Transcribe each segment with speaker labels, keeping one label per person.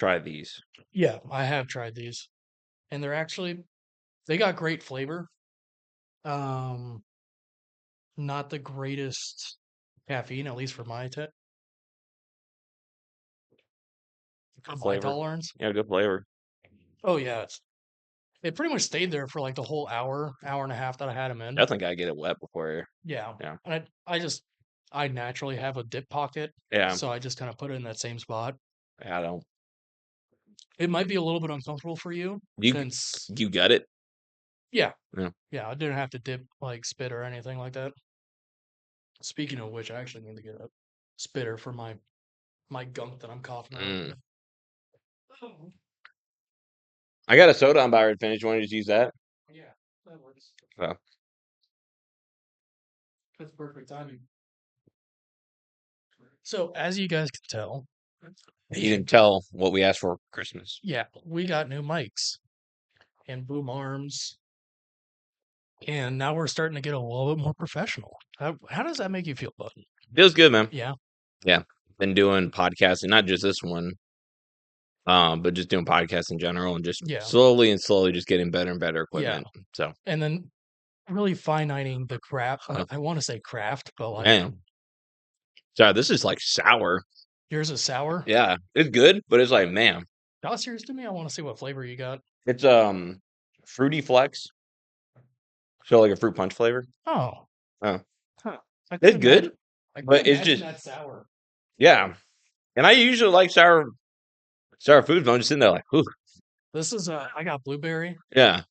Speaker 1: try these.
Speaker 2: Yeah, I have tried these, and they got great flavor. Um, not the greatest caffeine, at least for for my
Speaker 1: Flavor.
Speaker 2: tolerance.
Speaker 1: Yeah, good flavor.
Speaker 2: Oh yeah, it pretty much stayed there for like the whole hour and a half that I had them in.
Speaker 1: Definitely gotta get it wet before.
Speaker 2: Yeah,
Speaker 1: Yeah.
Speaker 2: and I naturally have a dip pocket,
Speaker 1: Yeah.
Speaker 2: so I just kind of put it in that same spot.
Speaker 1: I don't.
Speaker 2: It might be a little bit uncomfortable for you
Speaker 1: You
Speaker 2: since,
Speaker 1: you got it?
Speaker 2: yeah,
Speaker 1: Yeah.
Speaker 2: yeah, I didn't have to dip like spit or anything like that. Speaking of which, I actually need to get a spitter for my gunk that I'm coughing out.
Speaker 1: Mm.
Speaker 2: Oh,
Speaker 1: I got a soda I'm about to finish. You want to just use that?
Speaker 2: yeah, that works.
Speaker 1: So,
Speaker 2: That's perfect timing. So, as you guys can tell,
Speaker 1: you can tell what we asked for Christmas.
Speaker 2: yeah, we got new mics and boom arms, and now we're starting to get a little bit more professional. How does that make you feel, bud?
Speaker 1: Feels good, man.
Speaker 2: Yeah,
Speaker 1: Yeah. Been doing podcasting, not just this one, but just doing podcasts in general and just
Speaker 2: yeah,
Speaker 1: slowly just getting better and better
Speaker 2: yeah,
Speaker 1: equipment. So,
Speaker 2: and then really fine-tuning the craft. I want to say craft, but like
Speaker 1: man. Sorry, this is like sour.
Speaker 2: yours is sour.
Speaker 1: Yeah. It's good, but it's like, man.
Speaker 2: Toss yours to me. I want to see what flavor you got.
Speaker 1: It's fruity flex. So like a fruit punch flavor.
Speaker 2: Oh,
Speaker 1: Oh.
Speaker 2: huh. I could
Speaker 1: It's
Speaker 2: imagine.
Speaker 1: good,
Speaker 2: I could
Speaker 1: but it's
Speaker 2: imagine
Speaker 1: just
Speaker 2: that sour.
Speaker 1: yeah. And I usually like sour foods, but I'm just sitting there like, ooh,
Speaker 2: This is I got blueberry,
Speaker 1: yeah,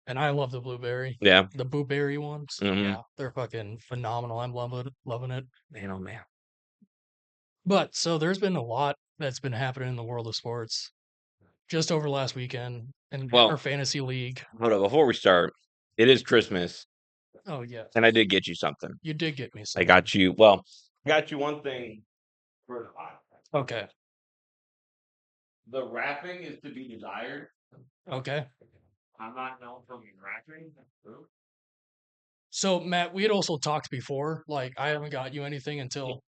Speaker 2: and I love the blueberry.
Speaker 1: yeah.
Speaker 2: The blueberry ones.
Speaker 1: Hmm.
Speaker 2: Yeah, they're fucking phenomenal. I'm loving it.
Speaker 1: Man, oh man.
Speaker 2: But so there's been a lot that's been happening in the world of sports just over last weekend in our
Speaker 1: Well,
Speaker 2: fantasy league.
Speaker 1: hold on, before we start, it is Christmas,
Speaker 2: Oh yeah,
Speaker 1: and I did get you something.
Speaker 2: you did get me
Speaker 1: I
Speaker 2: something.
Speaker 1: got you. Well, I got you one thing for the podcast.
Speaker 2: Okay,
Speaker 1: The wrapping is to be desired.
Speaker 2: okay.
Speaker 1: I'm not known for wrapping.
Speaker 2: So Matt, we had also talked before. Like I haven't got you anything until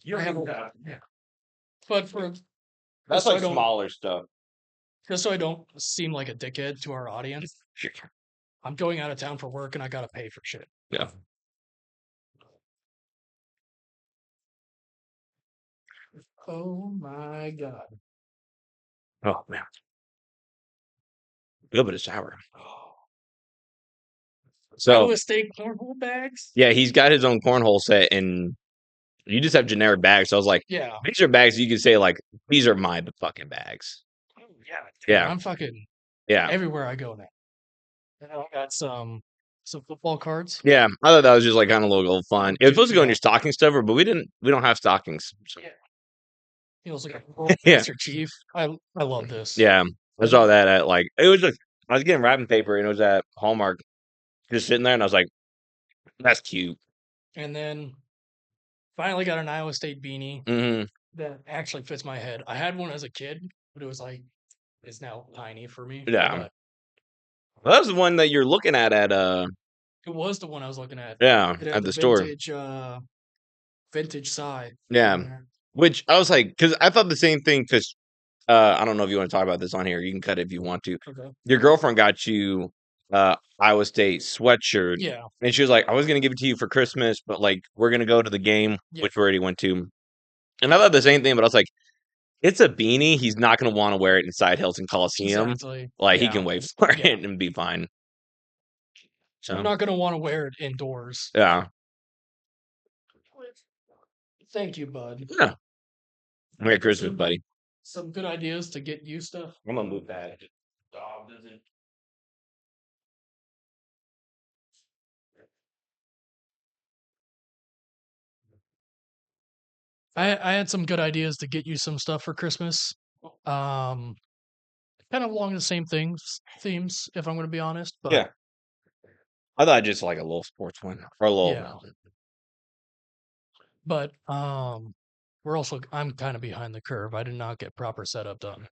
Speaker 1: You
Speaker 2: I
Speaker 1: don't
Speaker 2: have
Speaker 1: even
Speaker 2: a.
Speaker 1: have. Yeah.
Speaker 2: But for
Speaker 1: That's
Speaker 2: just so I
Speaker 1: like
Speaker 2: don't
Speaker 1: smaller stuff.
Speaker 2: just so I don't seem like a dickhead to our audience, I'm going out of town for work and I gotta pay for shit.
Speaker 1: Yeah.
Speaker 2: Oh my god.
Speaker 1: Oh man. A little bit of sour. So
Speaker 2: Iowa State cornhole bags?
Speaker 1: yeah, he's got his own cornhole set, and you just have generic bags. So I was like,
Speaker 2: Yeah.
Speaker 1: these are bags you can say like these are my fucking bags.
Speaker 2: Oh, yeah. Dude,
Speaker 1: Yeah,
Speaker 2: I'm fucking
Speaker 1: yeah,
Speaker 2: everywhere I go now. And I got some football cards.
Speaker 1: yeah. I thought that was just like kind of a little fun. It was supposed to go in
Speaker 2: Yeah.
Speaker 1: your stocking stuffer, but we didn't. We don't have stockings. So,
Speaker 2: Yeah. Feels like a
Speaker 1: yeah,
Speaker 2: Master Chief. I love this.
Speaker 1: yeah. I saw that at like it was just I was getting wrapping paper and it was at Hallmark, just sitting there, and I was like, that's cute.
Speaker 2: And then finally got an Iowa State beanie
Speaker 1: Hmm.
Speaker 2: that actually fits my head. I had one as a kid, but it was like it's now tiny for me.
Speaker 1: Yeah,
Speaker 2: But
Speaker 1: well, that was the one that you're looking at
Speaker 2: it was the one I was looking at.
Speaker 1: yeah
Speaker 2: It had
Speaker 1: at
Speaker 2: the
Speaker 1: the store.
Speaker 2: vintage side
Speaker 1: Yeah,
Speaker 2: on there.
Speaker 1: which I was like, because I thought the same thing. Because I don't know if you want to talk about this on here. You can cut it if you want to.
Speaker 2: Okay.
Speaker 1: Your girlfriend got you Iowa State sweatshirt,
Speaker 2: Yeah.
Speaker 1: and she was like, "I was gonna give it to you for Christmas, but like we're gonna go to the game,
Speaker 2: Yeah.
Speaker 1: which we already went to." And I thought the same thing, but I was like, "It's a beanie. He's not gonna want to wear it inside Hilton Coliseum.
Speaker 2: Exactly.
Speaker 1: Like he
Speaker 2: Yeah.
Speaker 1: can wait for
Speaker 2: Yeah.
Speaker 1: it and be fine."
Speaker 2: I'm
Speaker 1: So
Speaker 2: not gonna want to wear it indoors.
Speaker 1: yeah,
Speaker 2: Thank you, bud.
Speaker 1: yeah. Merry Christmas, buddy.
Speaker 2: Some good ideas to get you stuff.
Speaker 1: I'm gonna move that. Dog doesn't.
Speaker 2: I had some good ideas to get you some stuff for Christmas. Um, kind of along the same themes, if I'm going to be honest. But
Speaker 1: Yeah, I thought just like a little sports one or a little.
Speaker 2: yeah, but I'm kind of behind the curve. I did not get proper setup done.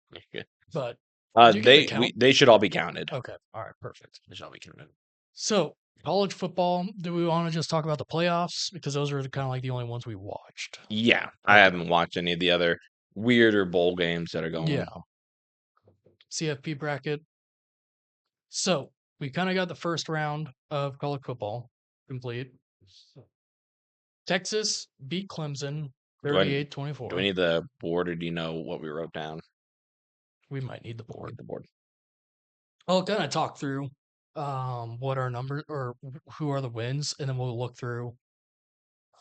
Speaker 2: But did you get the count?
Speaker 1: They should all be counted.
Speaker 2: Okay, all right, perfect.
Speaker 1: They should all be counted.
Speaker 2: So college football. Do we want to just talk about the playoffs because those are kind of like the only ones we watched?
Speaker 1: Yeah, I haven't watched any of the other. weirder bowl games that are
Speaker 2: Yeah,
Speaker 1: going.
Speaker 2: CFP bracket. So we kind of got the first round of college football complete. Texas beat Clemson
Speaker 1: Do I
Speaker 2: 38-24.
Speaker 1: need the board, or do you know what we wrote down?
Speaker 2: We might need the
Speaker 1: I'll
Speaker 2: board.
Speaker 1: get the board.
Speaker 2: I'll kind of talk through what our numbers or who are the wins, and then we'll look through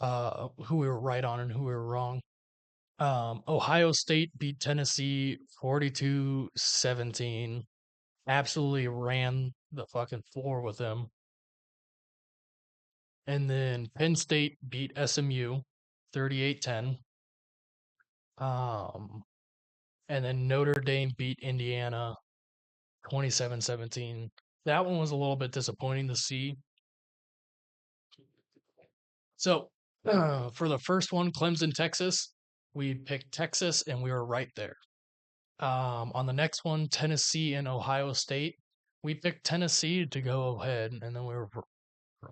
Speaker 2: who we were right on and who we were wrong. Ohio State beat Tennessee 42-17. Absolutely ran the fucking floor with them. And then Penn State beat SMU 38-10. Um, and then Notre Dame beat Indiana 27-17. That one was a little bit disappointing to see. So for the first one, Clemson, Texas, we picked Texas and we were right there. On the next one, Tennessee and Ohio State, we picked Tennessee to go ahead, and then we were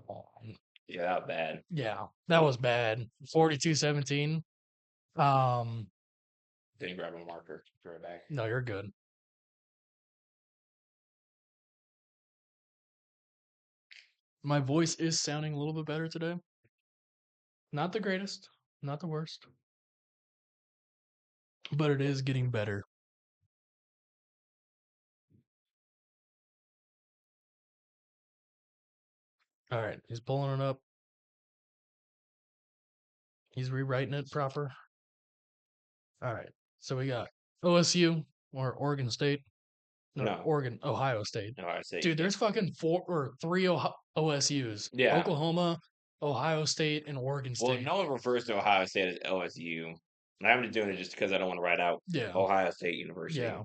Speaker 2: wrong.
Speaker 1: Yeah, that bad.
Speaker 2: Yeah, that was bad. 42-17.
Speaker 1: Didn't grab a marker. Throw it back.
Speaker 2: No, you're good. My voice is sounding a little bit better today. Not the greatest, not the worst, but it is getting better. All right, he's pulling it up. He's rewriting it proper. All right, so we got OSU or Oregon State. No,
Speaker 1: No,
Speaker 2: Ohio State.
Speaker 1: no, I say
Speaker 2: Dude, there's fucking four or three OSUs.
Speaker 1: yeah.
Speaker 2: Oklahoma, Ohio State, and Oregon
Speaker 1: Well,
Speaker 2: State.
Speaker 1: no one refers to Ohio State as OSU. I'm just doing it just because I don't want to write out
Speaker 2: Yeah.
Speaker 1: Ohio State University.
Speaker 2: Yeah.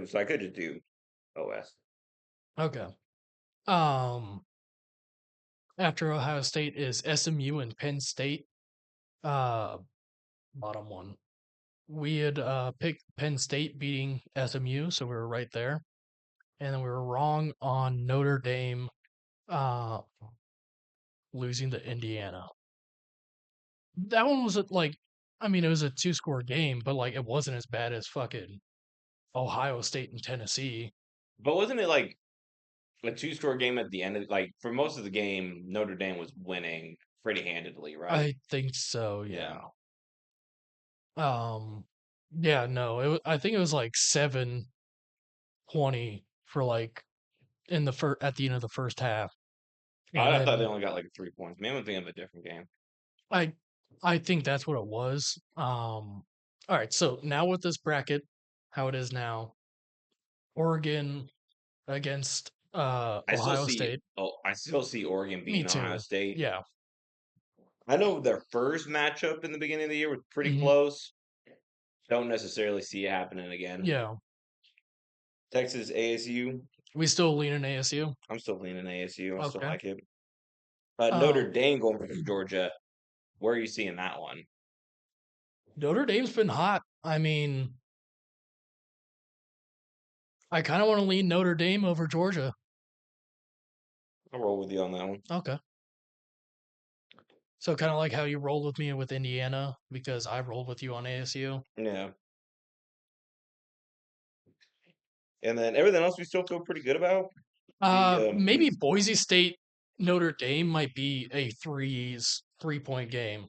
Speaker 1: So I could just do OS.
Speaker 2: Okay. Um After Ohio State is SMU and Penn State. Uh Bottom one. We had picked Penn State beating SMU, so we were right there. And then we were wrong on Notre Dame uh losing to Indiana. That one was like, I mean, it was a two-score game, but like it wasn't as bad as fucking Ohio State and Tennessee.
Speaker 1: But wasn't it like a two-score game at the end of like for most of the game? Notre Dame was winning pretty handedly, right?
Speaker 2: I think so,
Speaker 1: Yeah.
Speaker 2: yeah. Um, yeah, no, I think it was like 7-20 for like in the first at the end of the first half, and
Speaker 1: I thought they
Speaker 2: then
Speaker 1: only got like 3 points. Maybe I'm thinking of a different game.
Speaker 2: I I think that's what it was. All right, so now with this bracket, how it is now, Oregon against Ohio State.
Speaker 1: I still see Oregon
Speaker 2: Me
Speaker 1: beating Ohio
Speaker 2: too.
Speaker 1: State.
Speaker 2: Yeah.
Speaker 1: I know their first matchup in the beginning of the year was pretty
Speaker 2: Hmm.
Speaker 1: close. Don't necessarily see it happening again.
Speaker 2: Yeah.
Speaker 1: Texas ASU.
Speaker 2: We still lean in ASU.
Speaker 1: I'm still leaning ASU. I still
Speaker 2: Okay.
Speaker 1: like it. Notre
Speaker 2: Um,
Speaker 1: Dame going versus Georgia. Where are you seeing that one?
Speaker 2: Notre Dame's been hot. I mean, I kind of want to lean Notre Dame over Georgia.
Speaker 1: I'll roll with you on that one.
Speaker 2: Okay. So kind of like how you rolled with me with Indiana because I rolled with you on ASU.
Speaker 1: Yeah. And then everything else we still feel pretty good about.
Speaker 2: Maybe Boise State Notre Dame might be a 3-point game.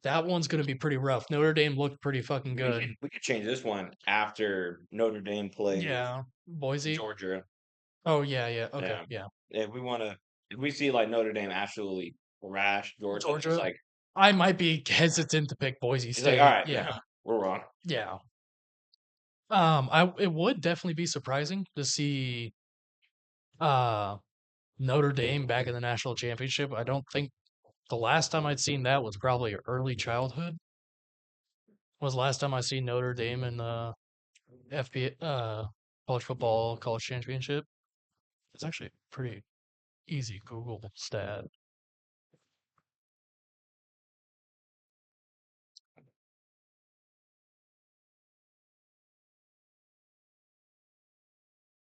Speaker 2: That one's going to be pretty rough. Notre Dame looked pretty fucking good.
Speaker 1: We could change this one after Notre Dame plays
Speaker 2: Yeah, Boise.
Speaker 1: Georgia.
Speaker 2: Oh yeah, yeah. Okay,
Speaker 1: Yeah.
Speaker 2: yeah.
Speaker 1: If we see like Notre Dame absolutely thrash Georgia, then
Speaker 2: Georgia. I might be hesitant to pick Boise
Speaker 1: it's like, all
Speaker 2: State.
Speaker 1: right,
Speaker 2: Yeah,
Speaker 1: we're wrong.
Speaker 2: yeah. It would definitely be surprising to see uh Notre Dame back in the national championship. I don't think the last time I'd seen that was probably early childhood. Was the last time I seen Notre Dame in the FB college football college championship. It's actually a pretty easy Google stat.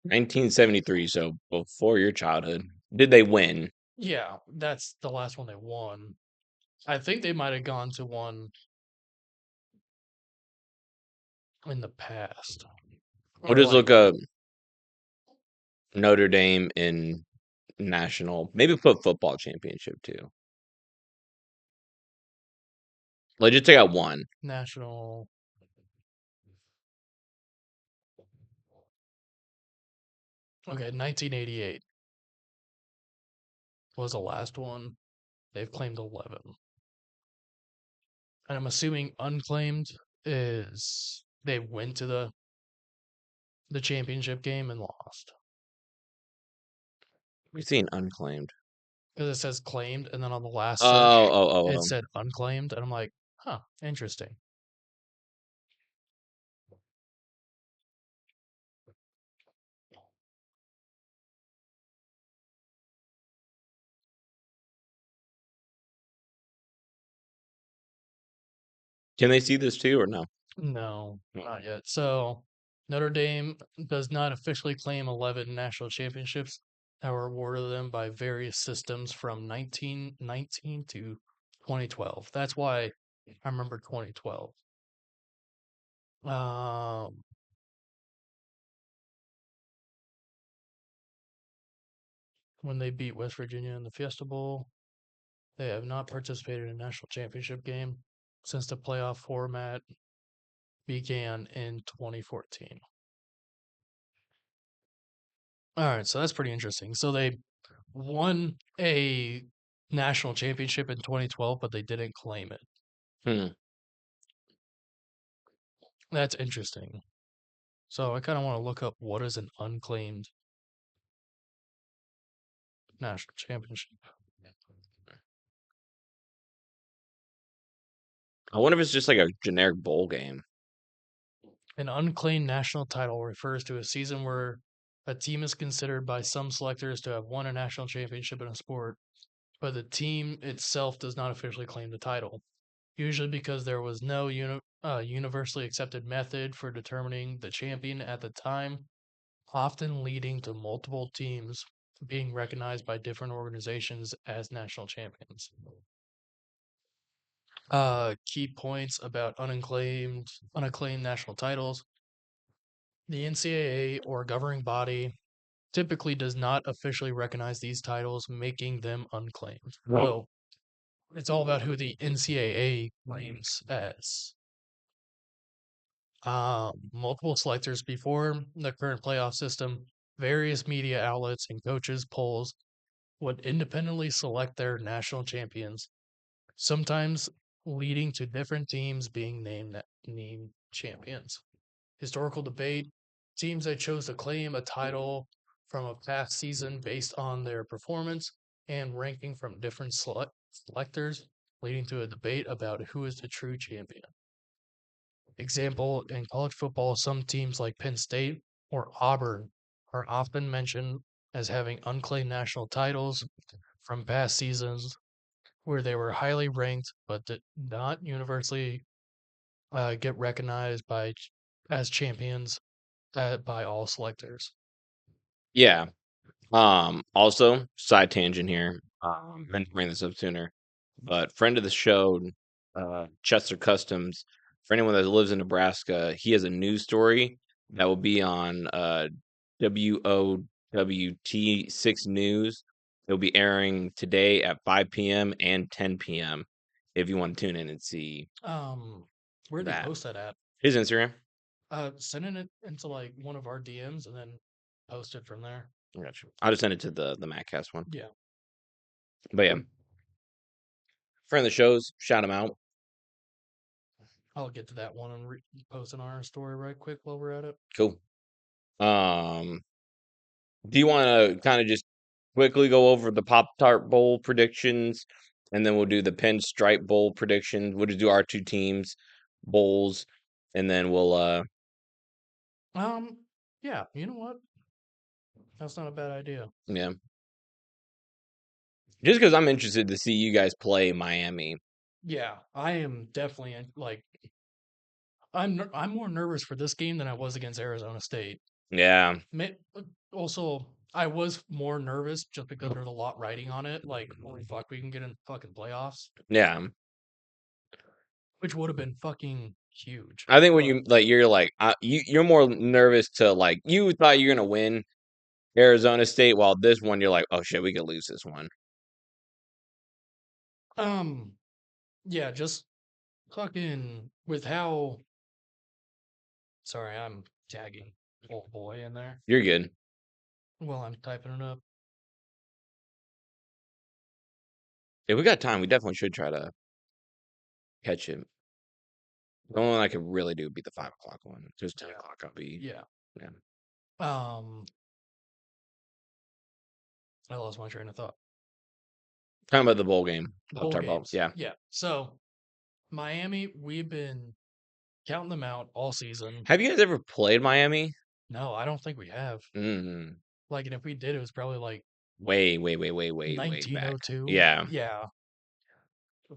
Speaker 1: 1973, so before your childhood. Did they win?
Speaker 2: Yeah, that's the last one they won. I think they might have gone to one. in the past,
Speaker 1: We'll
Speaker 2: or
Speaker 1: just
Speaker 2: like
Speaker 1: look up Notre Dame in national. Maybe put football championship too. Let's just take out one.
Speaker 2: national. Okay, 1988 was the last one. They've claimed 11. And I'm assuming unclaimed is they went to the championship game and lost.
Speaker 1: We've seen unclaimed.
Speaker 2: Because it says claimed, and then on the last search, it
Speaker 1: Oh.
Speaker 2: said unclaimed, and I'm like, huh, interesting.
Speaker 1: Can they see this too or no?
Speaker 2: No,
Speaker 1: No.
Speaker 2: not yet. So Notre Dame does not officially claim 11 national championships that were awarded them by various systems from 1919 to 2012. That's why I remember 2012. Um, when they beat West Virginia in the Fiesta Bowl, they have not participated in a national championship game since the playoff format began in 2014. All right, so that's pretty interesting. So they won a national championship in 2012, but they didn't claim it.
Speaker 1: Hmm.
Speaker 2: That's interesting. So I kind of want to look up what is an unclaimed national championship.
Speaker 1: I wonder if it's just like a generic bowl game.
Speaker 2: An unclaimed national title refers to a season where a team is considered by some selectors to have won a national championship in a sport, but the team itself does not officially claim the title. Usually because there was no universally accepted method for determining the champion at the time, often leading to multiple teams being recognized by different organizations as national champions. Key points about unacclaimed national titles. The NCAA or governing body typically does not officially recognize these titles, making them unclaimed. So it's all about who the NCAA claims as. Multiple selectors before the current playoff system, various media outlets and coaches polls would independently select their national champions, sometimes leading to different teams being named champions. Historical debate, teams that chose to claim a title from a past season based on their performance and ranking from different selectors, leading to a debate about who is the true champion. Example, in college football, some teams like Penn State or Auburn are often mentioned as having unclaimed national titles from past seasons where they were highly ranked but did not universally get recognized as champions by all selectors.
Speaker 1: Yeah. Also, side tangent here. Meant to bring this up sooner, but friend of the show, Chester Customs. For anyone that lives in Nebraska, he has a news story that will be on WOWT 6 News. It'll be airing today at 5 p.m. and 10 p.m. if you want to tune in and see
Speaker 2: Where'd he
Speaker 1: that.
Speaker 2: post that at?
Speaker 1: His Instagram.
Speaker 2: Sending it into like one of our DMs and then post it from there.
Speaker 1: I got you. I'll just send it to the MattCast one.
Speaker 2: Yeah,
Speaker 1: But yeah, friend of the shows, shout him out.
Speaker 2: I'll get to that one and post it on our story right quick while we're at it.
Speaker 1: Cool. Um, do you want to kind of just quickly go over the Pop Tart Bowl predictions, and then we'll do the Pinstripe Bowl predictions? We'll just do our two teams bowls, and then we'll
Speaker 2: Um, yeah, you know what? That's not a bad idea.
Speaker 1: yeah. Just because I'm interested to see you guys play Miami.
Speaker 2: Yeah, I am definitely like I'm more nervous for this game than I was against Arizona State.
Speaker 1: Yeah,
Speaker 2: Also, I was more nervous just because there's a lot riding on it. Like, holy fuck, we can get in fucking playoffs,
Speaker 1: yeah.
Speaker 2: which would have been fucking huge.
Speaker 1: I think when
Speaker 2: But
Speaker 1: you like, you're more nervous to like you thought you're gonna win Arizona State, while this one you're like, oh shit, we could lose this one.
Speaker 2: um, yeah, just fucking with how. Sorry, I'm tagging old boy in there
Speaker 1: You're good.
Speaker 2: while I'm typing it up.
Speaker 1: If we got time, we definitely should try to catch him. The only one I could really do would be the 5 o'clock one. Just 10 o'clock, I'll be
Speaker 2: Yeah.
Speaker 1: yeah.
Speaker 2: Um, I lost my train of thought.
Speaker 1: Talking about the bowl game,
Speaker 2: Bowl
Speaker 1: Pop-Tart Bowl.
Speaker 2: games.
Speaker 1: Yeah.
Speaker 2: Yeah. So Miami, we've been counting them out all season.
Speaker 1: Have you guys ever played Miami?
Speaker 2: No, I don't think we have.
Speaker 1: Mm.
Speaker 2: Like, and if we did, it was probably like
Speaker 1: Way back.
Speaker 2: 1902.
Speaker 1: Yeah.
Speaker 2: Yeah.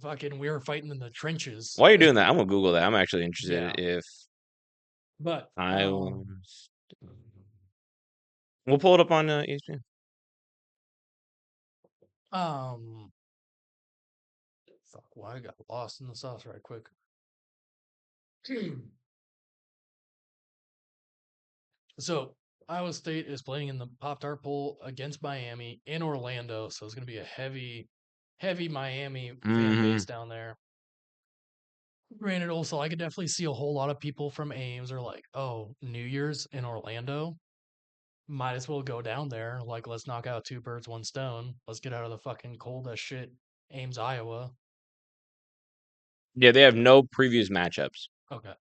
Speaker 2: Fucking, we were fighting in the trenches.
Speaker 1: While you're doing that, I'm gonna Google that. I'm actually interested
Speaker 2: Yeah.
Speaker 1: if
Speaker 2: But,
Speaker 1: I was. We'll pull it up on ESPN.
Speaker 2: um, fuck, why I got lost in the sauce right quick. So, Iowa State is playing in the Pop Tart Bowl against Miami in Orlando. So it's going to be a heavy Miami fan
Speaker 1: Mm-hmm.
Speaker 2: base down there. Granted, also, I could definitely see a whole lot of people from Ames are like, oh, New Year's in Orlando. Might as well go down there. Like, let's knock out two birds, one stone. Let's get out of the fucking cold as shit Ames, Iowa.
Speaker 1: Yeah, they have no previous matchups.
Speaker 2: Okay.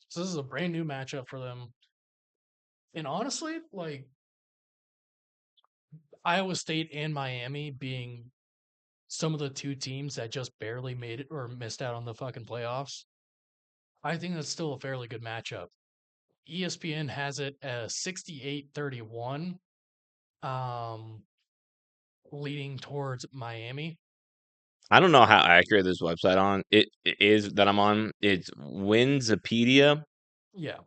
Speaker 2: So this is a brand new matchup for them. And honestly, like Iowa State and Miami being some of the two teams that just barely made it or missed out on the fucking playoffs, I think that's still a fairly good matchup. ESPN has it as 68-31, um, leading towards Miami.
Speaker 1: I don't know how accurate this website on it is that I'm on. It's Winsipedia.
Speaker 2: Yeah,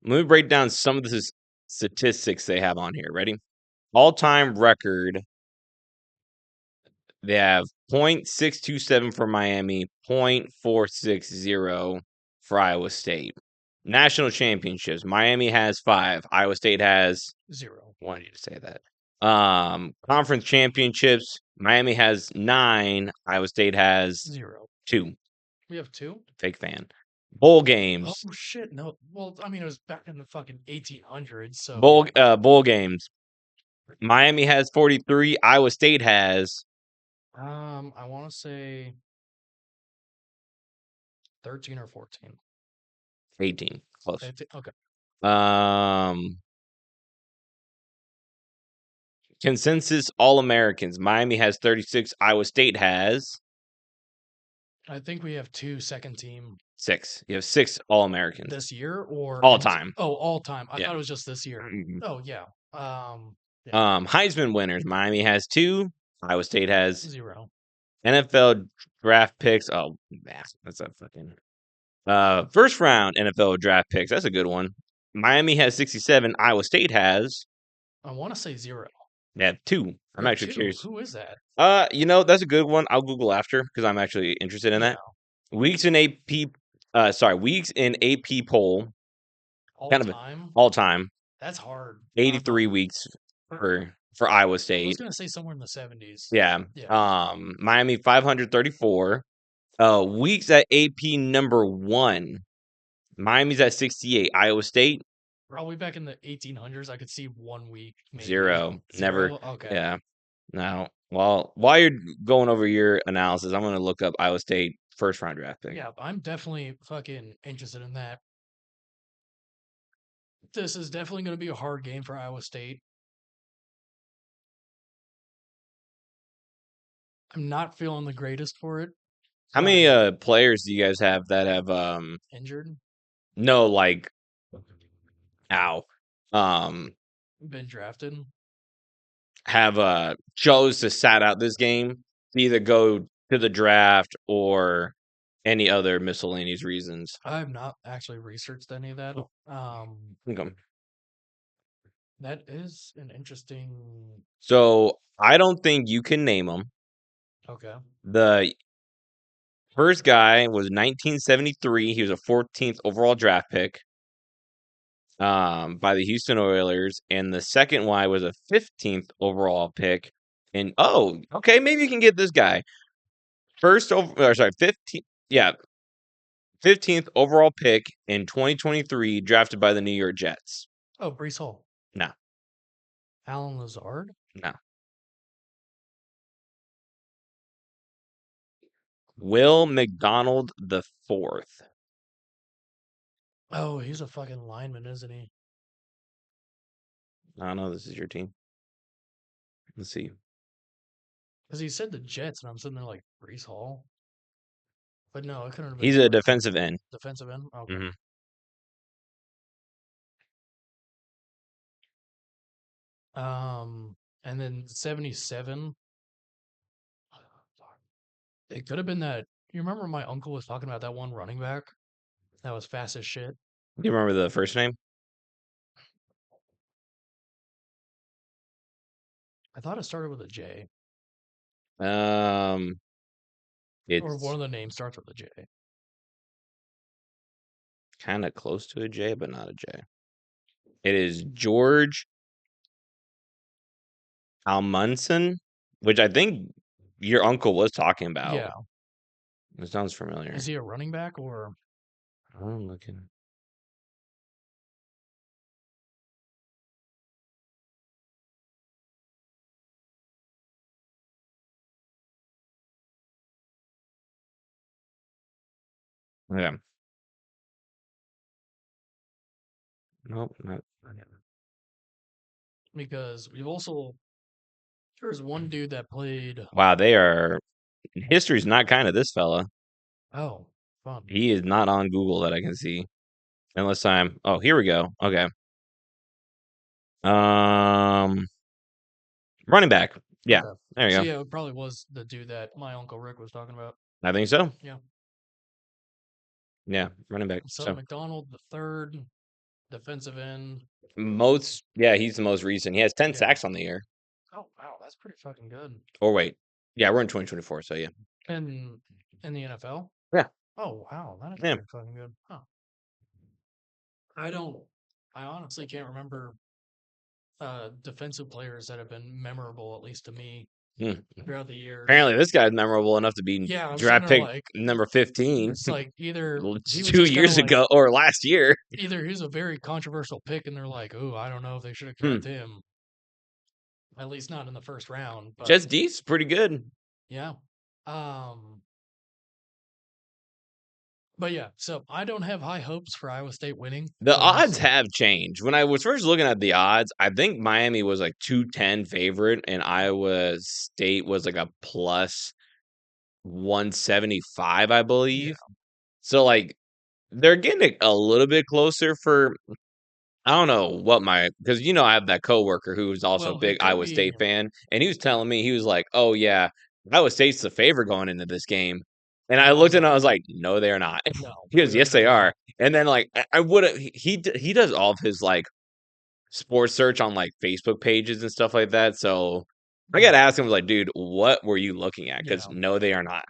Speaker 1: Let me break down some of the statistics they have on here. Ready? All-time record. They have .627 for Miami, .460 for Iowa State. National championships. Miami has 5. Iowa State has
Speaker 2: zero.
Speaker 1: wanted you to say that. Conference championships. Miami has 9. Iowa State has
Speaker 2: Zero.
Speaker 1: 2.
Speaker 2: We have two?
Speaker 1: Fake fan. Bowl
Speaker 2: Oh,
Speaker 1: games.
Speaker 2: shit. No. Well, I mean, it was back in the fucking 1800s. So,
Speaker 1: Bowl games. Miami has 43. Iowa State has
Speaker 2: I want to say 13 or 14.
Speaker 1: 18. Close.
Speaker 2: Okay.
Speaker 1: Um, Consensus All Americans. Miami has 36. Iowa State has
Speaker 2: I think we have two second team
Speaker 1: 6. You have 6 All Americans.
Speaker 2: this year or
Speaker 1: All time.
Speaker 2: Oh, all time. I
Speaker 1: Yeah.
Speaker 2: thought it was just this year.
Speaker 1: Mhm.
Speaker 2: Oh, yeah. Yeah.
Speaker 1: Heisman winners. Miami has 2. Iowa State has
Speaker 2: Zero.
Speaker 1: NFL draft picks. Oh, man, that's a fucking first round NFL draft picks. That's a good one. Miami has 67. Iowa State has
Speaker 2: I want to say zero.
Speaker 1: 2. I'm
Speaker 2: Or
Speaker 1: actually
Speaker 2: two.
Speaker 1: curious.
Speaker 2: Who is that?
Speaker 1: That's a good one. I'll Google after because I'm actually interested in
Speaker 2: Yeah.
Speaker 1: that. Weeks in AP poll,
Speaker 2: All
Speaker 1: kind of
Speaker 2: time.
Speaker 1: all time.
Speaker 2: That's hard.
Speaker 1: 83 weeks for Iowa
Speaker 2: I was
Speaker 1: State.
Speaker 2: gonna say somewhere in the 70s.
Speaker 1: Yeah.
Speaker 2: Yeah.
Speaker 1: Miami 534. Weeks at AP number 1. Miami's at 68. Iowa State
Speaker 2: Probably back in the 1800s. I could see 1 week. Maybe.
Speaker 1: 0. Never.
Speaker 2: Zero? Okay.
Speaker 1: Yeah. Now, while you're going over your analysis, I'm going to look up Iowa State first round draft pick.
Speaker 2: Yeah, I'm definitely fucking interested in that. This is definitely going to be a hard game for Iowa State. I'm not feeling the greatest for it.
Speaker 1: How many players do you guys have that have
Speaker 2: Injured?
Speaker 1: no like ow
Speaker 2: Been drafted?
Speaker 1: have chose to sat out this game to either go to the draft or any other miscellaneous reasons?
Speaker 2: I have not actually researched any of that.
Speaker 1: Okay.
Speaker 2: That is an interesting.
Speaker 1: So I don't think you can name them.
Speaker 2: Okay.
Speaker 1: The First guy was 1973. He was a 14th overall draft pick by the Houston Oilers, and the second Y was a 15th overall pick. And okay, maybe you can get this guy. 15th, yeah, 15th overall pick in 2023, drafted by the New York Jets.
Speaker 2: Oh, Brees Hall.
Speaker 1: No,
Speaker 2: Alan Lazard?
Speaker 1: no. Will McDonald the fourth.
Speaker 2: Oh, he's a fucking lineman, isn't he?
Speaker 1: I don't know. This is your team. Let's see.
Speaker 2: Because he said the Jets, and I'm sitting there like, Brees Hall? But no, it couldn't have been
Speaker 1: He's
Speaker 2: the
Speaker 1: a
Speaker 2: other team.
Speaker 1: defensive end.
Speaker 2: Defensive end? Okay.
Speaker 1: hmm
Speaker 2: And then 77. It could have been that. You remember my uncle was talking about that one running back that was fast as shit?
Speaker 1: Do you remember the first name?
Speaker 2: I thought it started with a J,
Speaker 1: Um,
Speaker 2: or one
Speaker 1: it's
Speaker 2: of the names starts with a J.
Speaker 1: kind of close to a J, but not a J. It is George Almunson, which I think your uncle was talking about.
Speaker 2: Yeah.
Speaker 1: It sounds familiar.
Speaker 2: Is he a running back or?
Speaker 1: I'm looking. Yeah. Nope. Not him.
Speaker 2: Because we've also. There's one dude that played.
Speaker 1: Wow, they are. History's not kind of this fella.
Speaker 2: Oh, fun.
Speaker 1: He is not on Google that I can see. Unless I'm. Oh, here we go. Okay. Um, running back. Yeah,
Speaker 2: Okay.
Speaker 1: there you
Speaker 2: So
Speaker 1: go.
Speaker 2: yeah, it probably was the dude that my uncle Rick was talking about.
Speaker 1: I think so.
Speaker 2: Yeah.
Speaker 1: Yeah, running back.
Speaker 2: So
Speaker 1: So
Speaker 2: McDonald, the third defensive end.
Speaker 1: yeah, he's the most recent. He has 10
Speaker 2: Yeah.
Speaker 1: sacks on the year.
Speaker 2: Oh wow, that's pretty fucking good.
Speaker 1: Or wait, yeah, we're in 2024, so yeah,
Speaker 2: And in the NFL.
Speaker 1: yeah,
Speaker 2: Oh wow, that is
Speaker 1: yeah.
Speaker 2: pretty fucking good. Huh. I don't. I honestly can't remember defensive players that have been memorable, at least to me,
Speaker 1: Hmm.
Speaker 2: throughout the years.
Speaker 1: Apparently, this guy's memorable enough to be
Speaker 2: Yeah, I'm sitting
Speaker 1: draft
Speaker 2: there
Speaker 1: pick
Speaker 2: like,
Speaker 1: number 15
Speaker 2: it's like either he was
Speaker 1: 2
Speaker 2: just kind of
Speaker 1: years
Speaker 2: like,
Speaker 1: ago or last year.
Speaker 2: either he's a very controversial pick, and they're like, oh, I don't know if they should have
Speaker 1: Hmm.
Speaker 2: kept him, at least not in the first round. But
Speaker 1: Jets D's pretty good.
Speaker 2: yeah, um, but yeah, so I don't have high hopes for Iowa State winning.
Speaker 1: The
Speaker 2: But
Speaker 1: odds
Speaker 2: also,
Speaker 1: have changed. When I was first looking at the odds, I think Miami was like 210 favorite, and Iowa State was like a plus 175, I
Speaker 2: yeah,
Speaker 1: believe. So like they're getting a little bit closer for I don't know what because I have that coworker who's also a
Speaker 2: well, it
Speaker 1: big
Speaker 2: could
Speaker 1: Iowa
Speaker 2: be.
Speaker 1: State fan, and he was telling me he was like, "Oh yeah, Iowa State's the favorite going into this game." And I
Speaker 2: And I was
Speaker 1: looked at him,
Speaker 2: like,
Speaker 1: I was like, "No, they are not."
Speaker 2: no,
Speaker 1: He goes, "Yes, they
Speaker 2: they're
Speaker 1: are."
Speaker 2: not.
Speaker 1: And then like I would have he does all of his like sports search on like Facebook pages and stuff like that. So I got to
Speaker 2: Mhm.
Speaker 1: ask him, like, dude, what were you looking at? Because
Speaker 2: Yeah,
Speaker 1: no, they are not.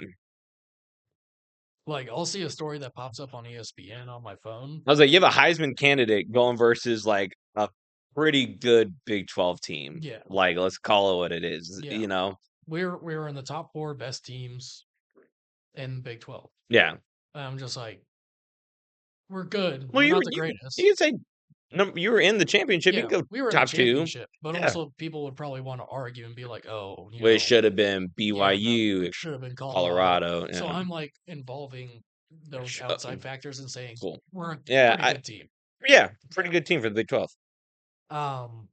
Speaker 2: like I'll see a story that pops up on ESPN on my phone.
Speaker 1: I was like, you have a Heisman candidate going versus like a pretty good Big 12 team.
Speaker 2: Yeah,
Speaker 1: Like, let's call it what it is,
Speaker 2: yeah,
Speaker 1: you know?
Speaker 2: we're in the top four best teams in the Big 12.
Speaker 1: Yeah.
Speaker 2: I'm just like, we're good.
Speaker 1: Well,
Speaker 2: We're not the
Speaker 1: you
Speaker 2: greatest.
Speaker 1: can say you were in the championship. You
Speaker 2: Yeah,
Speaker 1: can go
Speaker 2: we were in the
Speaker 1: top two.
Speaker 2: championship, but
Speaker 1: Yeah.
Speaker 2: also people would probably want to argue and be like, oh,
Speaker 1: Which should have been
Speaker 2: yeah, no,
Speaker 1: BYU,
Speaker 2: it should have been Colorado.
Speaker 1: Colorado.
Speaker 2: So
Speaker 1: Yeah.
Speaker 2: I'm like involving those outside factors and saying
Speaker 1: Cool.
Speaker 2: we're a
Speaker 1: Yeah.
Speaker 2: pretty good team.
Speaker 1: Yeah. Pretty good team for the Big 12.
Speaker 2: Um,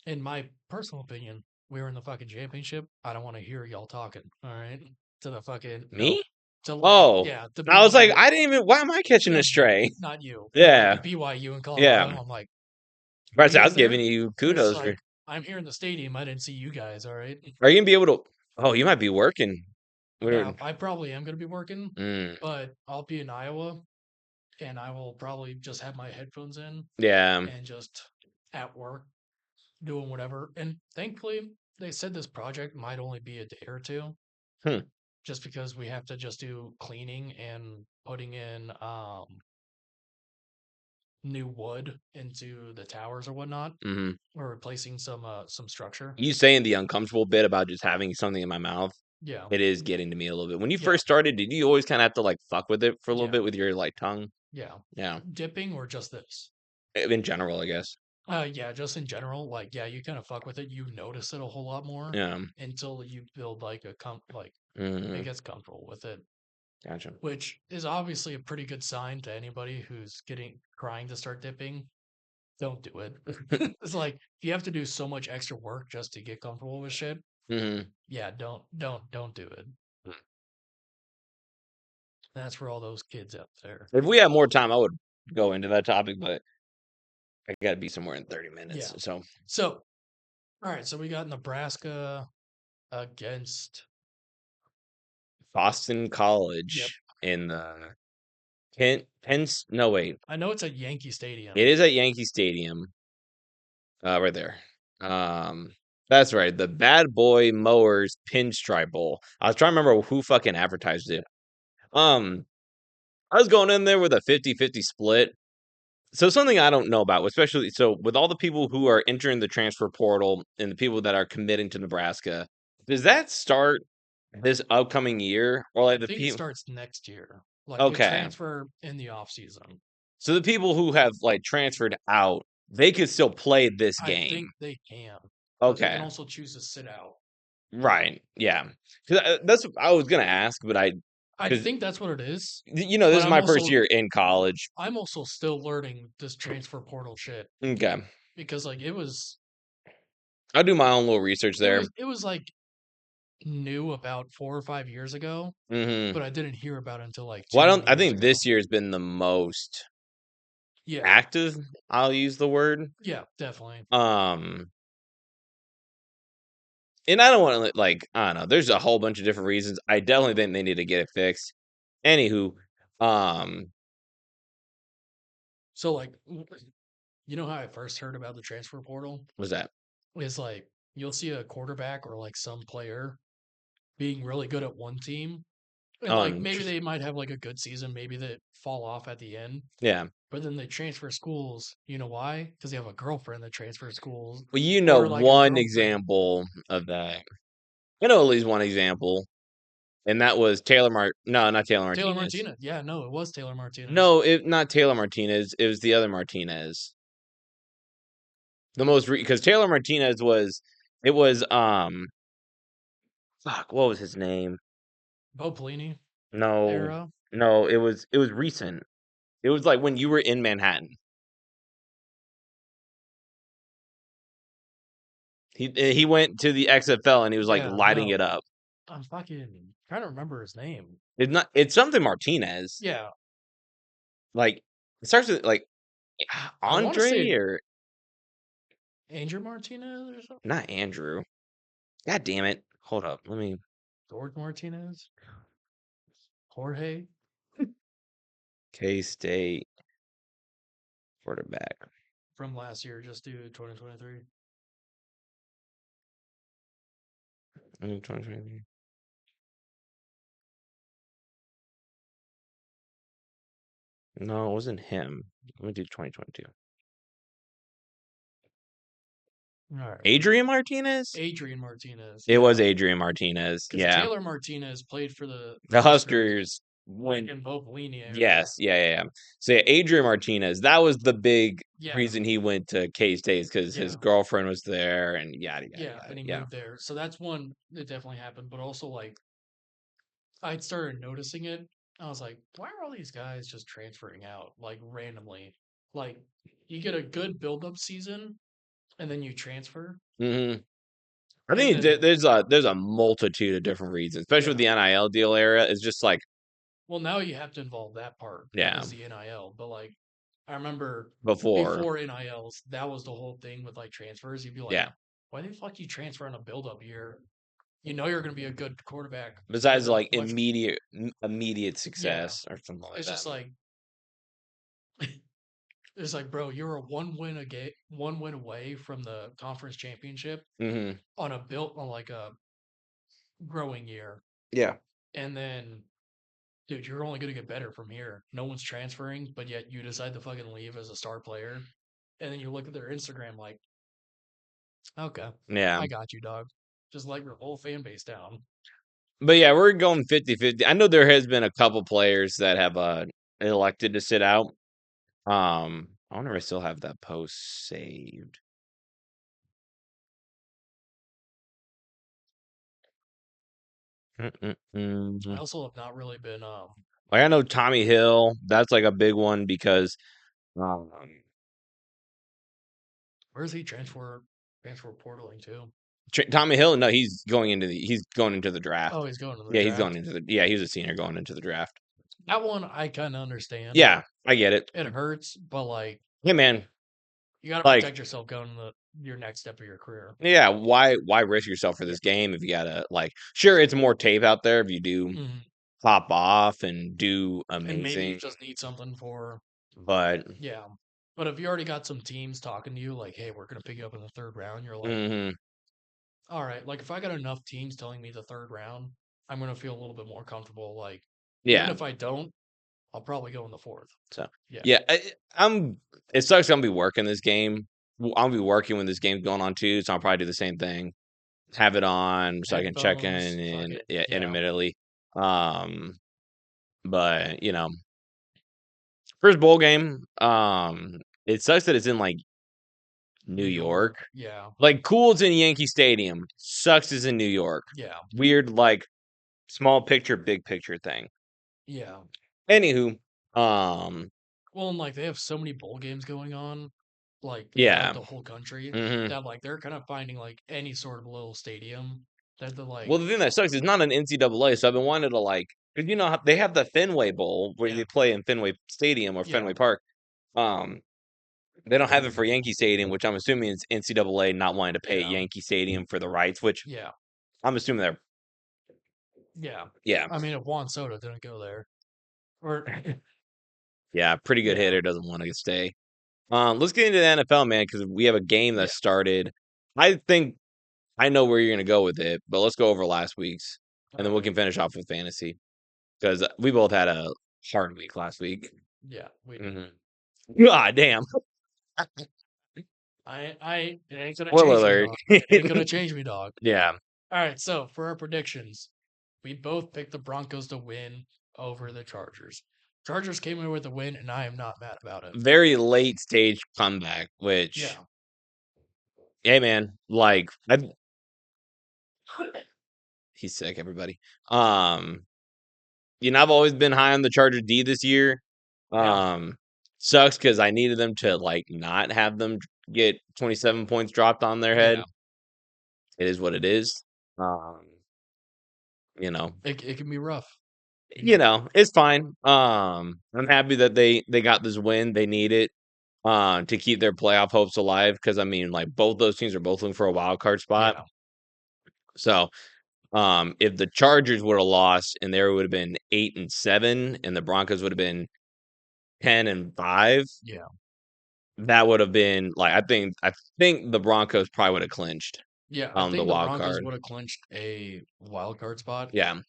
Speaker 2: in my personal opinion, we were in the fucking championship. I don't want to hear y'all talking. All right, to the fucking no,
Speaker 1: Me?
Speaker 2: to
Speaker 1: Oh,
Speaker 2: yeah, the
Speaker 1: I was like,
Speaker 2: BYU.
Speaker 1: I didn't even. Why am I catching a
Speaker 2: No,
Speaker 1: stray?
Speaker 2: not you, but like the
Speaker 1: Yeah,
Speaker 2: BYU in Colorado.
Speaker 1: yeah.
Speaker 2: I'm like, were
Speaker 1: Right,
Speaker 2: you
Speaker 1: so I
Speaker 2: guys
Speaker 1: was
Speaker 2: there?
Speaker 1: giving you
Speaker 2: It's
Speaker 1: kudos for.
Speaker 2: like I'm here in the stadium. I didn't see you guys. All right.
Speaker 1: Are you gonna be able to? Oh, you might be working.
Speaker 2: Yeah,
Speaker 1: We're,
Speaker 2: I probably am going to be working,
Speaker 1: mm,
Speaker 2: but I'll be in Iowa, and I will probably just have my headphones in
Speaker 1: yeah.
Speaker 2: and just at work doing whatever. And thankfully, they said this project might only be a day or two.
Speaker 1: Hmm.
Speaker 2: just because we have to just do cleaning and putting in new wood into the towers or whatnot,
Speaker 1: Hmm.
Speaker 2: or replacing some structure.
Speaker 1: You saying the uncomfortable bit about just having something in my mouth,
Speaker 2: Yeah,
Speaker 1: it is getting to me a little bit. When you
Speaker 2: yeah,
Speaker 1: first started, did you always kind of have to like fuck with it for a little
Speaker 2: yeah,
Speaker 1: bit with your like tongue?
Speaker 2: yeah.
Speaker 1: Yeah,
Speaker 2: Dipping or just this?
Speaker 1: in general, I guess.
Speaker 2: Yeah, just in general, like yeah, you kind of fuck with it. You notice it a whole lot more
Speaker 1: Yeah.
Speaker 2: until you build like like it
Speaker 1: Hmm.
Speaker 2: gets comfortable with it,
Speaker 1: Gotcha.
Speaker 2: which is obviously a pretty good sign to anybody who's getting crying to start dipping. Don't do it. It's like if you have to do so much extra work just to get comfortable with shit.
Speaker 1: Hmm.
Speaker 2: Yeah, don't do it. That's for all those kids out there.
Speaker 1: If we had more time, I would go into that topic, but I got to be somewhere in 30 minutes.
Speaker 2: Yeah.
Speaker 1: So
Speaker 2: So, all right. So we got Nebraska against.
Speaker 1: Boston
Speaker 2: Yep.
Speaker 1: College in the no, wait.
Speaker 2: I know it's at Yankee
Speaker 1: It
Speaker 2: Stadium.
Speaker 1: is at Yankee Stadium, right there. That's right. The Bad Boy Mowers Pinstripe Bowl. I was trying to remember who fucking advertised it. Um, I was going in there with a 50-50 split. So something I don't know about, especially so with all the people who are entering the transfer portal and the people that are committing to Nebraska, does that start this upcoming year or
Speaker 2: I
Speaker 1: like the
Speaker 2: think it
Speaker 1: people?
Speaker 2: starts next year. Like they
Speaker 1: Okay,
Speaker 2: transfer in the off season.
Speaker 1: so the people who have like transferred out, they could still play this
Speaker 2: I
Speaker 1: game.
Speaker 2: think they can, but they can
Speaker 1: Okay,
Speaker 2: also choose to sit out.
Speaker 1: right, yeah. 'Cause that's what I was gonna ask, but
Speaker 2: I
Speaker 1: because
Speaker 2: think that's what it is.
Speaker 1: this
Speaker 2: But
Speaker 1: is my first year in college.
Speaker 2: I'm also still learning this transfer portal shit
Speaker 1: Okay,
Speaker 2: because like
Speaker 1: I'll do my own little research there.
Speaker 2: it was like new about 4 or 5 years ago,
Speaker 1: Hmm.
Speaker 2: but I didn't hear about it until like
Speaker 1: Well,
Speaker 2: two
Speaker 1: I
Speaker 2: years
Speaker 1: think
Speaker 2: ago.
Speaker 1: this year has been the most
Speaker 2: Yeah,
Speaker 1: active. I'll use the word.
Speaker 2: yeah, definitely.
Speaker 1: Um, and I don't want to like I don't know. There's a whole bunch of different reasons. I definitely think they need to get it fixed. Anywho, um,
Speaker 2: So like, you know how I first heard about the transfer portal
Speaker 1: was that
Speaker 2: is like you'll see a quarterback or like some player being really good at one team, and like
Speaker 1: on?
Speaker 2: maybe they might have like a good season, maybe they fall off at the end,
Speaker 1: Yeah.
Speaker 2: but then they transfer schools. You know why? Because they have a girlfriend that transfers schools,
Speaker 1: Well, you know
Speaker 2: or like a
Speaker 1: one
Speaker 2: girlfriend.
Speaker 1: example of that. I know at least one example, and that was No, not Taylor
Speaker 2: Taylor
Speaker 1: Martinez.
Speaker 2: Martinez. Yeah, no, it was Taylor Martinez.
Speaker 1: No, it not Taylor Martinez. It was the other Martinez. The most because Taylor Martinez was it was fuck, what was his name?
Speaker 2: Bo Pelini
Speaker 1: No,
Speaker 2: era.
Speaker 1: no, it was recent. It was like when you were in Manhattan. He went to the XFL and he was like
Speaker 2: Yeah,
Speaker 1: lighting it
Speaker 2: no,
Speaker 1: up.
Speaker 2: I'm fucking trying to remember his name.
Speaker 1: It's something Martinez.
Speaker 2: Yeah,
Speaker 1: Like it starts with like
Speaker 2: I want to
Speaker 1: Andre
Speaker 2: say
Speaker 1: or
Speaker 2: Andrew Martinez or something.
Speaker 1: not Andrew. God damn it. Hold up. Let me
Speaker 2: George Martinez, Jorge
Speaker 1: K State quarterback.
Speaker 2: from last year. Just do 2023.
Speaker 1: 2023. No, it wasn't him. Let me do 2022.
Speaker 2: All right,
Speaker 1: Adrian Martinez?
Speaker 2: Adrian Martinez.
Speaker 1: It
Speaker 2: Yeah,
Speaker 1: was Adrian Martinez.
Speaker 2: because
Speaker 1: Yeah.
Speaker 2: Taylor Martinez played for the
Speaker 1: The
Speaker 2: Huskers
Speaker 1: Huskers
Speaker 2: back
Speaker 1: went
Speaker 2: in Bo Pelini era.
Speaker 1: yes, yeah, yeah, yeah. So yeah, Adrian Martinez, that was the big
Speaker 2: Yeah,
Speaker 1: reason he went to K State because his
Speaker 2: yeah,
Speaker 1: girlfriend was there and yada yada
Speaker 2: yeah,
Speaker 1: yada.
Speaker 2: and he
Speaker 1: Yeah.
Speaker 2: moved there. So that's one that definitely happened. But also, like, I'd started noticing it. I was like, why are all these guys just transferring out like randomly? Like, you get a good build-up season, and then you transfer,
Speaker 1: Hmm. I
Speaker 2: and
Speaker 1: think
Speaker 2: then
Speaker 1: there's a multitude of different reasons, especially with
Speaker 2: yeah.
Speaker 1: the NIL deal era. It's just like
Speaker 2: Well, now you have to involve that part. That
Speaker 1: yeah,
Speaker 2: is the NIL. But like, I remember
Speaker 1: before
Speaker 2: before NILs, that was the whole thing with like transfers. You'd be like,
Speaker 1: yeah.
Speaker 2: why the fuck you transfer on a build-up year? You know you're going to be a good quarterback with
Speaker 1: Besides
Speaker 2: a
Speaker 1: like
Speaker 2: much
Speaker 1: immediate
Speaker 2: yeah.
Speaker 1: success or something like
Speaker 2: It's
Speaker 1: that.
Speaker 2: just like it's like, bro, you're a one win away from the conference championship
Speaker 1: Hmm.
Speaker 2: on a built on like a growing year.
Speaker 1: Yeah.
Speaker 2: and then, dude, you're only gonna get better from here. No one's transferring, but yet you decide to fucking leave as a star player, and then you look at their Instagram like, okay,
Speaker 1: Yeah.
Speaker 2: I got you, dog. Just let your whole fan base down.
Speaker 1: But yeah, we're going 50-50. I know there has been a couple players that have elected to sit out. I wonder if I still have that post saved.
Speaker 2: I
Speaker 1: Mm-mm-mm.
Speaker 2: also have not really been
Speaker 1: Like I know Tommy Hill, that's like a big one because um,
Speaker 2: where's he transfer portaling to?
Speaker 1: Tommy Hill, no, he's going into the
Speaker 2: Oh,
Speaker 1: draft.
Speaker 2: he's going to the
Speaker 1: Yeah, he's going
Speaker 2: draft.
Speaker 1: into the yeah, he's a senior going into the draft.
Speaker 2: That one I kind of understand.
Speaker 1: Yeah, I get it.
Speaker 2: It hurts, but like
Speaker 1: Hey man,
Speaker 2: you got to
Speaker 1: like
Speaker 2: protect yourself going to your next step of your career.
Speaker 1: yeah, why risk yourself for
Speaker 2: Yeah.
Speaker 1: this game if you gotta like sure it's more tape out there if you do
Speaker 2: Mhm.
Speaker 1: pop off and do
Speaker 2: And maybe you
Speaker 1: amazing,
Speaker 2: just need something for
Speaker 1: but
Speaker 2: yeah. But if you already got some teams talking to you like, "Hey, we're gonna pick you up in the third round," you're like,
Speaker 1: mhm,
Speaker 2: "All right." Like if I got enough teams telling me the third round, I'm gonna feel a little bit more comfortable. Like even
Speaker 1: yeah.
Speaker 2: if I don't, I'll probably go in the fourth.
Speaker 1: So
Speaker 2: Yeah.
Speaker 1: yeah, I'm. It sucks. I'm gonna be working this game. I'll be working when this game's going on too, so I'll probably do the same thing. Have it on so I can check in
Speaker 2: Headphones,
Speaker 1: and
Speaker 2: fucking
Speaker 1: yeah,
Speaker 2: yeah,
Speaker 1: intermittently. Um, but first bowl game. It sucks that it's in like New
Speaker 2: New
Speaker 1: York.
Speaker 2: York. Yeah,
Speaker 1: Like cool, it's in Yankee Stadium. Sucks is in New York.
Speaker 2: yeah,
Speaker 1: Weird, like small picture, big picture thing.
Speaker 2: yeah.
Speaker 1: Anywho, um,
Speaker 2: Well, and like they have so many bowl games going on, like throughout
Speaker 1: yeah.
Speaker 2: the whole country,
Speaker 1: Hmm.
Speaker 2: that like they're kind of finding like any sort of little stadium that they're like,
Speaker 1: Well, the thing that sucks is not an NCAA, so I've been wanting to like, because they have the Fenway Bowl where
Speaker 2: yeah,
Speaker 1: they play in Fenway Stadium or
Speaker 2: yeah,
Speaker 1: Fenway Park. Um, they don't have it for Yankee Stadium, which I'm assuming is NCAA not wanting to pay
Speaker 2: yeah,
Speaker 1: Yankee Stadium for the rights, which
Speaker 2: yeah,
Speaker 1: I'm assuming they're
Speaker 2: yeah.
Speaker 1: yeah,
Speaker 2: I mean, if Juan Soto didn't go there, or
Speaker 1: yeah, pretty good
Speaker 2: yeah,
Speaker 1: hitter doesn't want to stay. Let's get into the NFL, man, because we have a game that
Speaker 2: yeah,
Speaker 1: started. I think I know where you're gonna go with it, but let's go over last week's, and
Speaker 2: all
Speaker 1: then we
Speaker 2: right,
Speaker 1: can finish off with fantasy because we both had a hard week last week.
Speaker 2: yeah, we did.
Speaker 1: Hmm. God damn.
Speaker 2: It ain't gonna
Speaker 1: Spoiler
Speaker 2: change me,
Speaker 1: alert.
Speaker 2: dog. It ain't gonna change me, dog.
Speaker 1: Yeah.
Speaker 2: All right, so for our predictions, we both picked the Broncos to win over the Chargers. Chargers came in with a win, and I am not mad about it.
Speaker 1: Very late stage comeback, which,
Speaker 2: Yeah,
Speaker 1: hey man, like he's sick, everybody. Um, I've always been high on the Charger D this year.
Speaker 2: yeah,
Speaker 1: Um, Sucks because I needed them to like not have them get 27 points dropped on their head.
Speaker 2: yeah.
Speaker 1: It is what it is. Um, you know,
Speaker 2: It can be rough.
Speaker 1: it's fine. I'm happy that they got this win. They need it to keep their playoff hopes alive. Because I mean, like both those teams are both looking for a wild card spot.
Speaker 2: Yeah,
Speaker 1: So, if the Chargers would have lost and they would have been 8-7, and the Broncos would have been 10-5,
Speaker 2: yeah,
Speaker 1: that would have been like I think the Broncos probably would have clinched
Speaker 2: yeah. I
Speaker 1: the
Speaker 2: think the
Speaker 1: wild
Speaker 2: Broncos
Speaker 1: card.
Speaker 2: would have clinched a wild card spot,
Speaker 1: Yeah,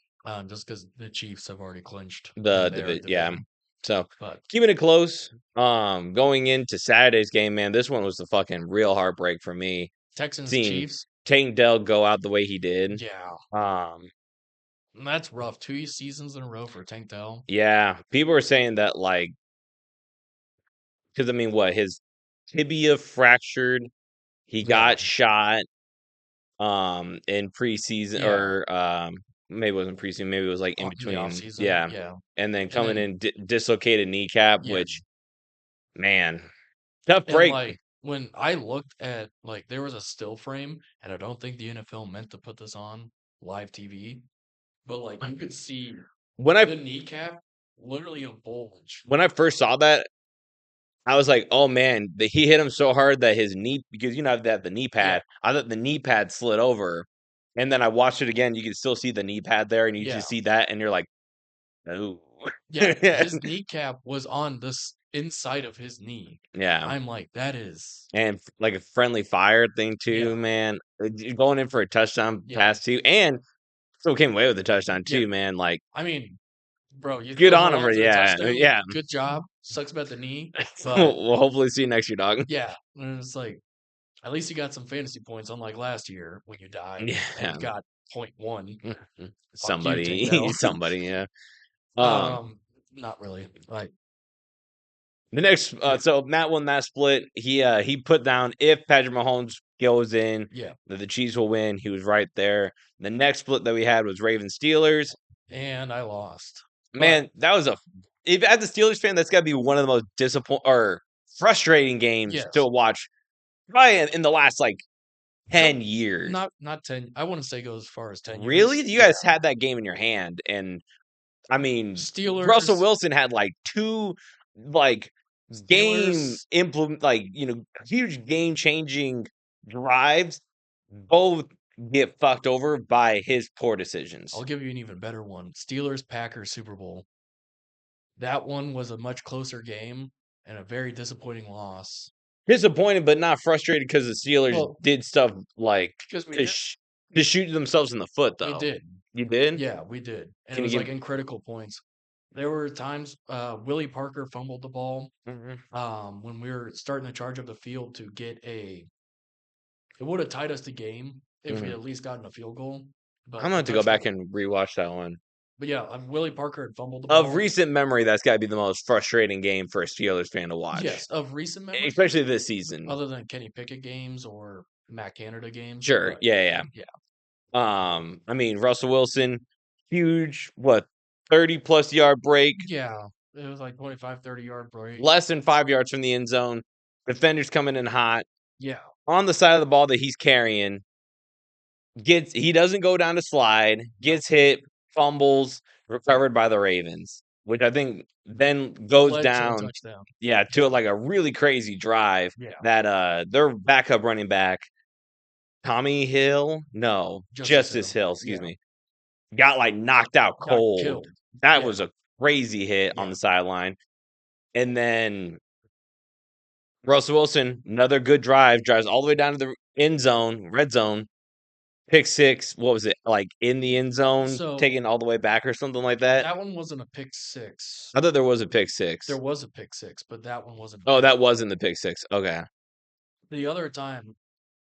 Speaker 2: just because the Chiefs have already clinched in
Speaker 1: the
Speaker 2: their
Speaker 1: yeah.
Speaker 2: division.
Speaker 1: So
Speaker 2: But
Speaker 1: keeping it close. Going into Saturday's game, man, this one was the fucking real heartbreak for me.
Speaker 2: Texans
Speaker 1: Seeing
Speaker 2: Chiefs,
Speaker 1: Tank Dell go out the way he did.
Speaker 2: yeah,
Speaker 1: Um,
Speaker 2: that's rough. 2 seasons in a row for Tank Dell.
Speaker 1: yeah, people are saying that like because I mean, what his tibia fractured. He
Speaker 2: Yeah,
Speaker 1: got shot in preseason
Speaker 2: yeah.
Speaker 1: or maybe it wasn't preseason, maybe it was like in
Speaker 2: In the off
Speaker 1: between.
Speaker 2: season,
Speaker 1: Yeah.
Speaker 2: yeah,
Speaker 1: And then
Speaker 2: and
Speaker 1: coming
Speaker 2: then
Speaker 1: in dislocated kneecap,
Speaker 2: yeah,
Speaker 1: which man, tough
Speaker 2: and
Speaker 1: break.
Speaker 2: like when I looked at like there was a still frame, and I don't think the NFL meant to put this on live TV, but like you could see
Speaker 1: When I
Speaker 2: the kneecap literally a bulge.
Speaker 1: when I first saw that, I was like, "Oh man, he hit him so hard that his knee because that the knee
Speaker 2: Yeah,
Speaker 1: pad. I thought the knee pad slid over, and then I watched it again. You can still see the knee pad there, and you
Speaker 2: yeah,
Speaker 1: just see that, and you're like, "Oh,
Speaker 2: yeah. His kneecap was on this inside of his knee.
Speaker 1: yeah."
Speaker 2: I'm like, that is,
Speaker 1: And like a friendly fire thing
Speaker 2: yeah,
Speaker 1: too, man. Going in for a touchdown
Speaker 2: yeah,
Speaker 1: pass too, and still came away with the touchdown
Speaker 2: Yeah,
Speaker 1: too, man. Like,
Speaker 2: I mean, bro, you
Speaker 1: good
Speaker 2: still
Speaker 1: on
Speaker 2: held
Speaker 1: him.
Speaker 2: on to the
Speaker 1: Yeah,
Speaker 2: touchdown.
Speaker 1: yeah.
Speaker 2: Good job. Sucks about the knee, but
Speaker 1: We'll hopefully see you next year, dog.
Speaker 2: yeah, and it's like at least you got some fantasy points, unlike last year when you died and
Speaker 1: Yeah,
Speaker 2: got point one. Fuck you, Tango.
Speaker 1: somebody. Yeah. Um,
Speaker 2: um, Not really. Like,
Speaker 1: the next,
Speaker 2: yeah,
Speaker 1: so Matt won that split. He put down if Patrick Mahomes goes in,
Speaker 2: yeah,
Speaker 1: that the Chiefs will win. He was right there. The next split that we had was Ravens Steelers.
Speaker 2: and I lost, but
Speaker 1: Man, that was a if as a Steelers fan, that's got to be one of the most disappointing or frustrating games to
Speaker 2: yes,
Speaker 1: watch. Probably in the last like
Speaker 2: so
Speaker 1: 10 years.
Speaker 2: not 10. I wouldn't say go as far as 10 years.
Speaker 1: Really, you
Speaker 2: Yeah,
Speaker 1: guys had that game in your hand, and I mean, Russell
Speaker 2: Steelers,
Speaker 1: Wilson had like two like game
Speaker 2: Steelers.
Speaker 1: implement like huge game changing drives. Both get fucked over by his poor
Speaker 2: I'll
Speaker 1: decisions.
Speaker 2: give you an even better one. Steelers Packers Super Bowl. That one was a much closer game and a very disappointing loss.
Speaker 1: Disappointed, but not frustrated because the Steelers
Speaker 2: Well,
Speaker 1: did stuff like
Speaker 2: because we
Speaker 1: to
Speaker 2: did,
Speaker 1: sh- to shoot themselves in the foot.
Speaker 2: we
Speaker 1: Though
Speaker 2: did.
Speaker 1: you did,
Speaker 2: Yeah, we did. And it
Speaker 1: can you
Speaker 2: was like
Speaker 1: give?
Speaker 2: in critical points. There were times Willie Parker fumbled the ball
Speaker 1: Mhm.
Speaker 2: when we were starting to charge up the field to get a. It would have tied us the game if we
Speaker 1: Mhm.
Speaker 2: had at least gotten a field goal,
Speaker 1: I'm
Speaker 2: but
Speaker 1: gonna
Speaker 2: the
Speaker 1: have to go back
Speaker 2: touchdown.
Speaker 1: and rewatch that one.
Speaker 2: But yeah, Willie Parker had fumbled the
Speaker 1: Of
Speaker 2: ball.
Speaker 1: recent memory, that's got to be the most frustrating game for a Steelers fan to watch,
Speaker 2: Yes, of recent memory,
Speaker 1: especially this season.
Speaker 2: other than Kenny Pickett games or Matt Canada games.
Speaker 1: Sure,
Speaker 2: But
Speaker 1: yeah,
Speaker 2: yeah,
Speaker 1: yeah. I mean Russell Wilson, huge, what 30+ yard break,
Speaker 2: yeah, it was like 25, 30 yard break.
Speaker 1: less than 5 yards from the end zone. Defenders coming in hot
Speaker 2: Yeah,
Speaker 1: on the side of the ball that he's carrying. He doesn't go down to slide,
Speaker 2: nope.
Speaker 1: gets hit, fumbles, recovered by the Ravens, which I think then goes
Speaker 2: Led to a
Speaker 1: down,
Speaker 2: touchdown.
Speaker 1: yeah, to
Speaker 2: Yeah,
Speaker 1: like a really crazy drive
Speaker 2: yeah,
Speaker 1: that their backup running back, Tommy Hill, no,
Speaker 2: Justice
Speaker 1: Justice
Speaker 2: Hill.
Speaker 1: Hill, excuse
Speaker 2: Yeah,
Speaker 1: me, got like knocked out
Speaker 2: got
Speaker 1: cold.
Speaker 2: killed.
Speaker 1: That
Speaker 2: Yeah,
Speaker 1: was a crazy hit on
Speaker 2: yeah,
Speaker 1: the sideline. And then Russell Wilson, another good drives all the way down to the end zone, red zone, pick six. What was it like in the end zone,
Speaker 2: so
Speaker 1: taking all the way back or something like that?
Speaker 2: that one wasn't a pick six.
Speaker 1: I thought there was a pick
Speaker 2: There
Speaker 1: six.
Speaker 2: was a pick six, but that one wasn't a
Speaker 1: Oh,
Speaker 2: pick
Speaker 1: that
Speaker 2: six.
Speaker 1: wasn't the pick six. Okay.
Speaker 2: The other time,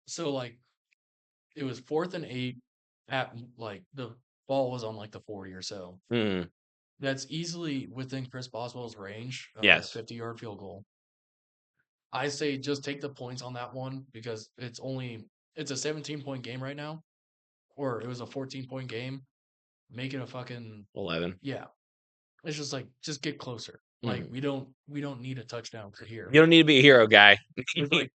Speaker 2: so like it was 4th and 8 at like the ball was on like the 40 or so.
Speaker 1: Mm,
Speaker 2: That's easily within Chris Boswell's range of a
Speaker 1: yes.
Speaker 2: 50-yard field goal. I say just take the points on that one because it's a 17-point game right now, or it was a 14-point game. Make it a fucking
Speaker 1: 11.
Speaker 2: yeah. It's just like just get closer. Like
Speaker 1: Mm.
Speaker 2: we don't need a touchdown for here.
Speaker 1: You don't need to be a hero guy.
Speaker 2: It's like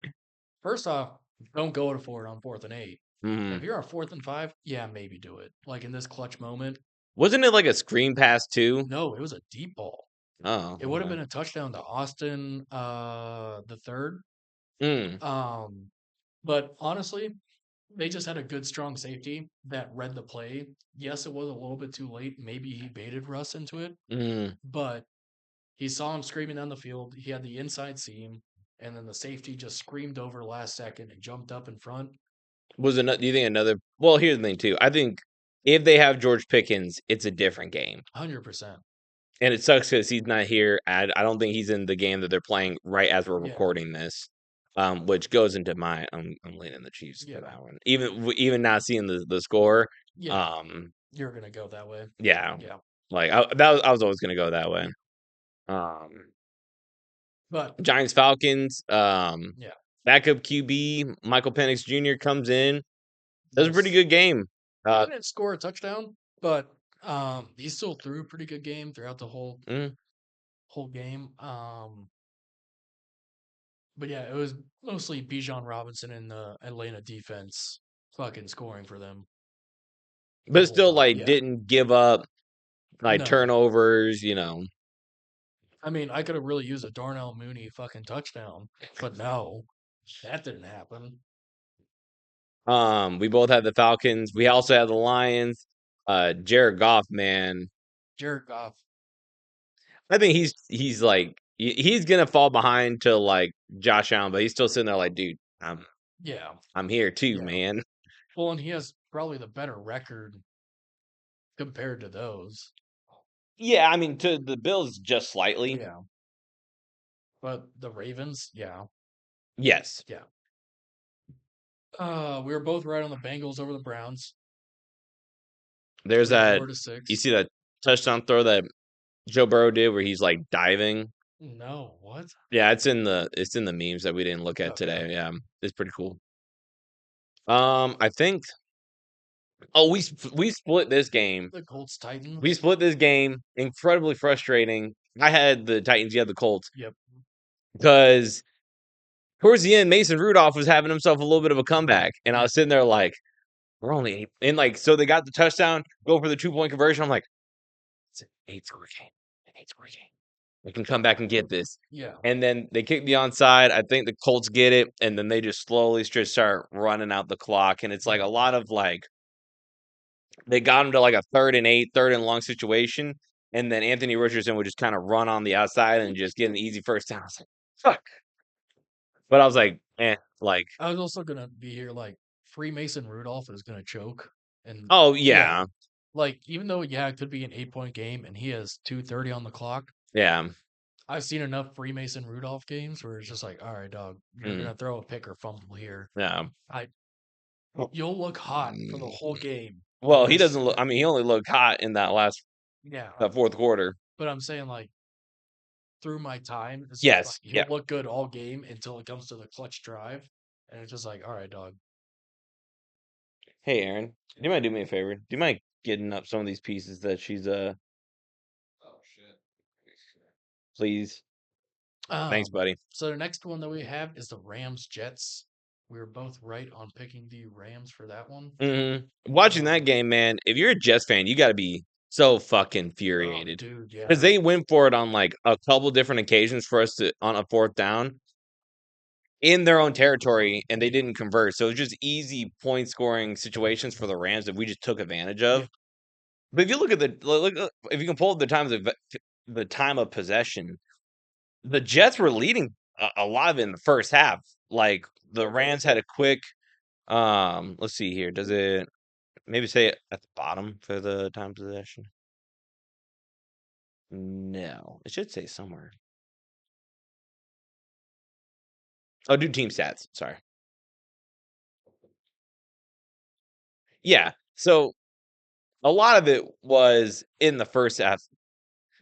Speaker 2: first off, don't go to for it on 4th and 8. If
Speaker 1: Mm.
Speaker 2: you're on 4th and 5, yeah, maybe do it. Like in this clutch moment.
Speaker 1: Wasn't it like a screen pass too?
Speaker 2: No, it was a deep ball.
Speaker 1: Oh,
Speaker 2: It would have
Speaker 1: okay.
Speaker 2: been a touchdown to Austin the third.
Speaker 1: Mm.
Speaker 2: Um but honestly, they just had a good strong safety that read the play. Yes, it was a little bit too late. Maybe he baited Russ into it,
Speaker 1: Mm.
Speaker 2: but he saw him screaming down the field. He had the inside seam, and then the safety just screamed over last second and jumped up in front.
Speaker 1: Was another? Do you think another? Well, here's the thing too. I think if they have George Pickens, it's a different game.
Speaker 2: 100%.
Speaker 1: And it sucks because he's not here. I don't think he's in the game that they're playing right as we're
Speaker 2: Yeah.
Speaker 1: recording this, which goes into my. I'm leaning the Chiefs for
Speaker 2: Yeah.
Speaker 1: that one. Even not seeing the score.
Speaker 2: Yeah. You're going to go that way.
Speaker 1: Yeah,
Speaker 2: Yeah.
Speaker 1: like I was always gonna go that way. Um,
Speaker 2: But
Speaker 1: Giants Falcons.
Speaker 2: yeah.
Speaker 1: Backup QB Michael Penix Jr. comes in. That was a pretty
Speaker 2: Yes.
Speaker 1: good game.
Speaker 2: He didn't score a touchdown, but he still threw a pretty good game throughout the
Speaker 1: Mm,
Speaker 2: whole game. But yeah, it was mostly Bijan Robinson and the Atlanta defense fucking scoring for them the
Speaker 1: but
Speaker 2: whole
Speaker 1: still,
Speaker 2: time.
Speaker 1: like,
Speaker 2: Yeah.
Speaker 1: didn't give up like
Speaker 2: No.
Speaker 1: turnovers.
Speaker 2: I mean, I could have really used a Darnell Mooney fucking touchdown, but no, that didn't happen.
Speaker 1: We both had the Falcons. We also had the Lions. Jared Goff, man,
Speaker 2: Jared Goff.
Speaker 1: I think he's like he's gonna fall behind to like Josh Allen, but he's still sitting there like, dude,
Speaker 2: Yeah.
Speaker 1: I'm here too,
Speaker 2: Yeah.
Speaker 1: man.
Speaker 2: Well, and he has probably the better record compared to those.
Speaker 1: Yeah, I mean to the Bills just slightly.
Speaker 2: Yeah. But the Ravens, yeah.
Speaker 1: Yes.
Speaker 2: Yeah. We were both right on the Bengals over the Browns.
Speaker 1: There's that
Speaker 2: 24 to
Speaker 1: you
Speaker 2: 6.
Speaker 1: see that touchdown throw that Joe Burrow did where he's like diving.
Speaker 2: No, what?
Speaker 1: Yeah, it's in the memes that we didn't look at
Speaker 2: Okay.
Speaker 1: today. Yeah, it's pretty cool. I think we split this game.
Speaker 2: The Colts
Speaker 1: We
Speaker 2: Titans.
Speaker 1: split this game. Incredibly frustrating. I had the Titans, you had the Colts
Speaker 2: Yep.
Speaker 1: because towards the end, Mason Rudolph was having himself a little bit of a comeback, and I was sitting there like, we're only eight, and like so they got the touchdown, go for the 2 point conversion. I'm like, it's an 8 score game, an 8 score game. We can come back and get this.
Speaker 2: Yeah.
Speaker 1: And then they kick the onside. I think the Colts get it, and then they just slowly just start running out the clock. And it's like a
Speaker 2: Yeah.
Speaker 1: lot of like they got him to like a 3rd and 8, 3rd and long situation, and then Anthony Richardson would just kind of run on the outside and just get an easy first down. I was like, fuck. But I was like, like,
Speaker 2: I was also gonna be here like Freemason Rudolph is gonna choke. And
Speaker 1: oh
Speaker 2: yeah.
Speaker 1: yeah,
Speaker 2: Like, even though, yeah, it could be an 8-point game and he has 2:30 on the clock,
Speaker 1: yeah,
Speaker 2: I've seen enough Freemason Rudolph games where it's just like, all right, dog, you're
Speaker 1: mm,
Speaker 2: gonna throw a pick or fumble here.
Speaker 1: yeah.
Speaker 2: I You'll look hot for the whole game. And
Speaker 1: Well, he
Speaker 2: this
Speaker 1: doesn't look. I mean, he only looked hot in
Speaker 2: Yeah.
Speaker 1: that fourth quarter.
Speaker 2: But I'm saying like through my time, it's just like
Speaker 1: Yes, yeah.
Speaker 2: he'll look good all game until it comes to the clutch drive. And it's just like, all right, dog.
Speaker 1: Hey, Aaron, do you mind do me a favor? Do you mind getting up some of these pieces that she's
Speaker 2: Oh shit.
Speaker 1: please? Thanks, buddy.
Speaker 2: So the next one that we have is the Rams Jets. We were both right on picking the Rams for that one.
Speaker 1: Watching
Speaker 2: Um,
Speaker 1: that game, man. If you're a Jets fan, you got to be so fucking
Speaker 2: oh,
Speaker 1: infuriated
Speaker 2: dude,
Speaker 1: because
Speaker 2: yeah.
Speaker 1: they went for it on like a couple different occasions for us to on a fourth down in their own territory, and they didn't convert. So it was just easy point scoring situations for the Rams that we just took advantage of.
Speaker 2: Yeah.
Speaker 1: But if you look at if you can pull up the time of possession, the Jets were leading a lot of it in the first half. Like the Rams had a quick let's see here. Does it maybe say it at the bottom for the time possession? No. It should say somewhere. Oh, do team stats. Sorry. Yeah. So a lot of it was in the first half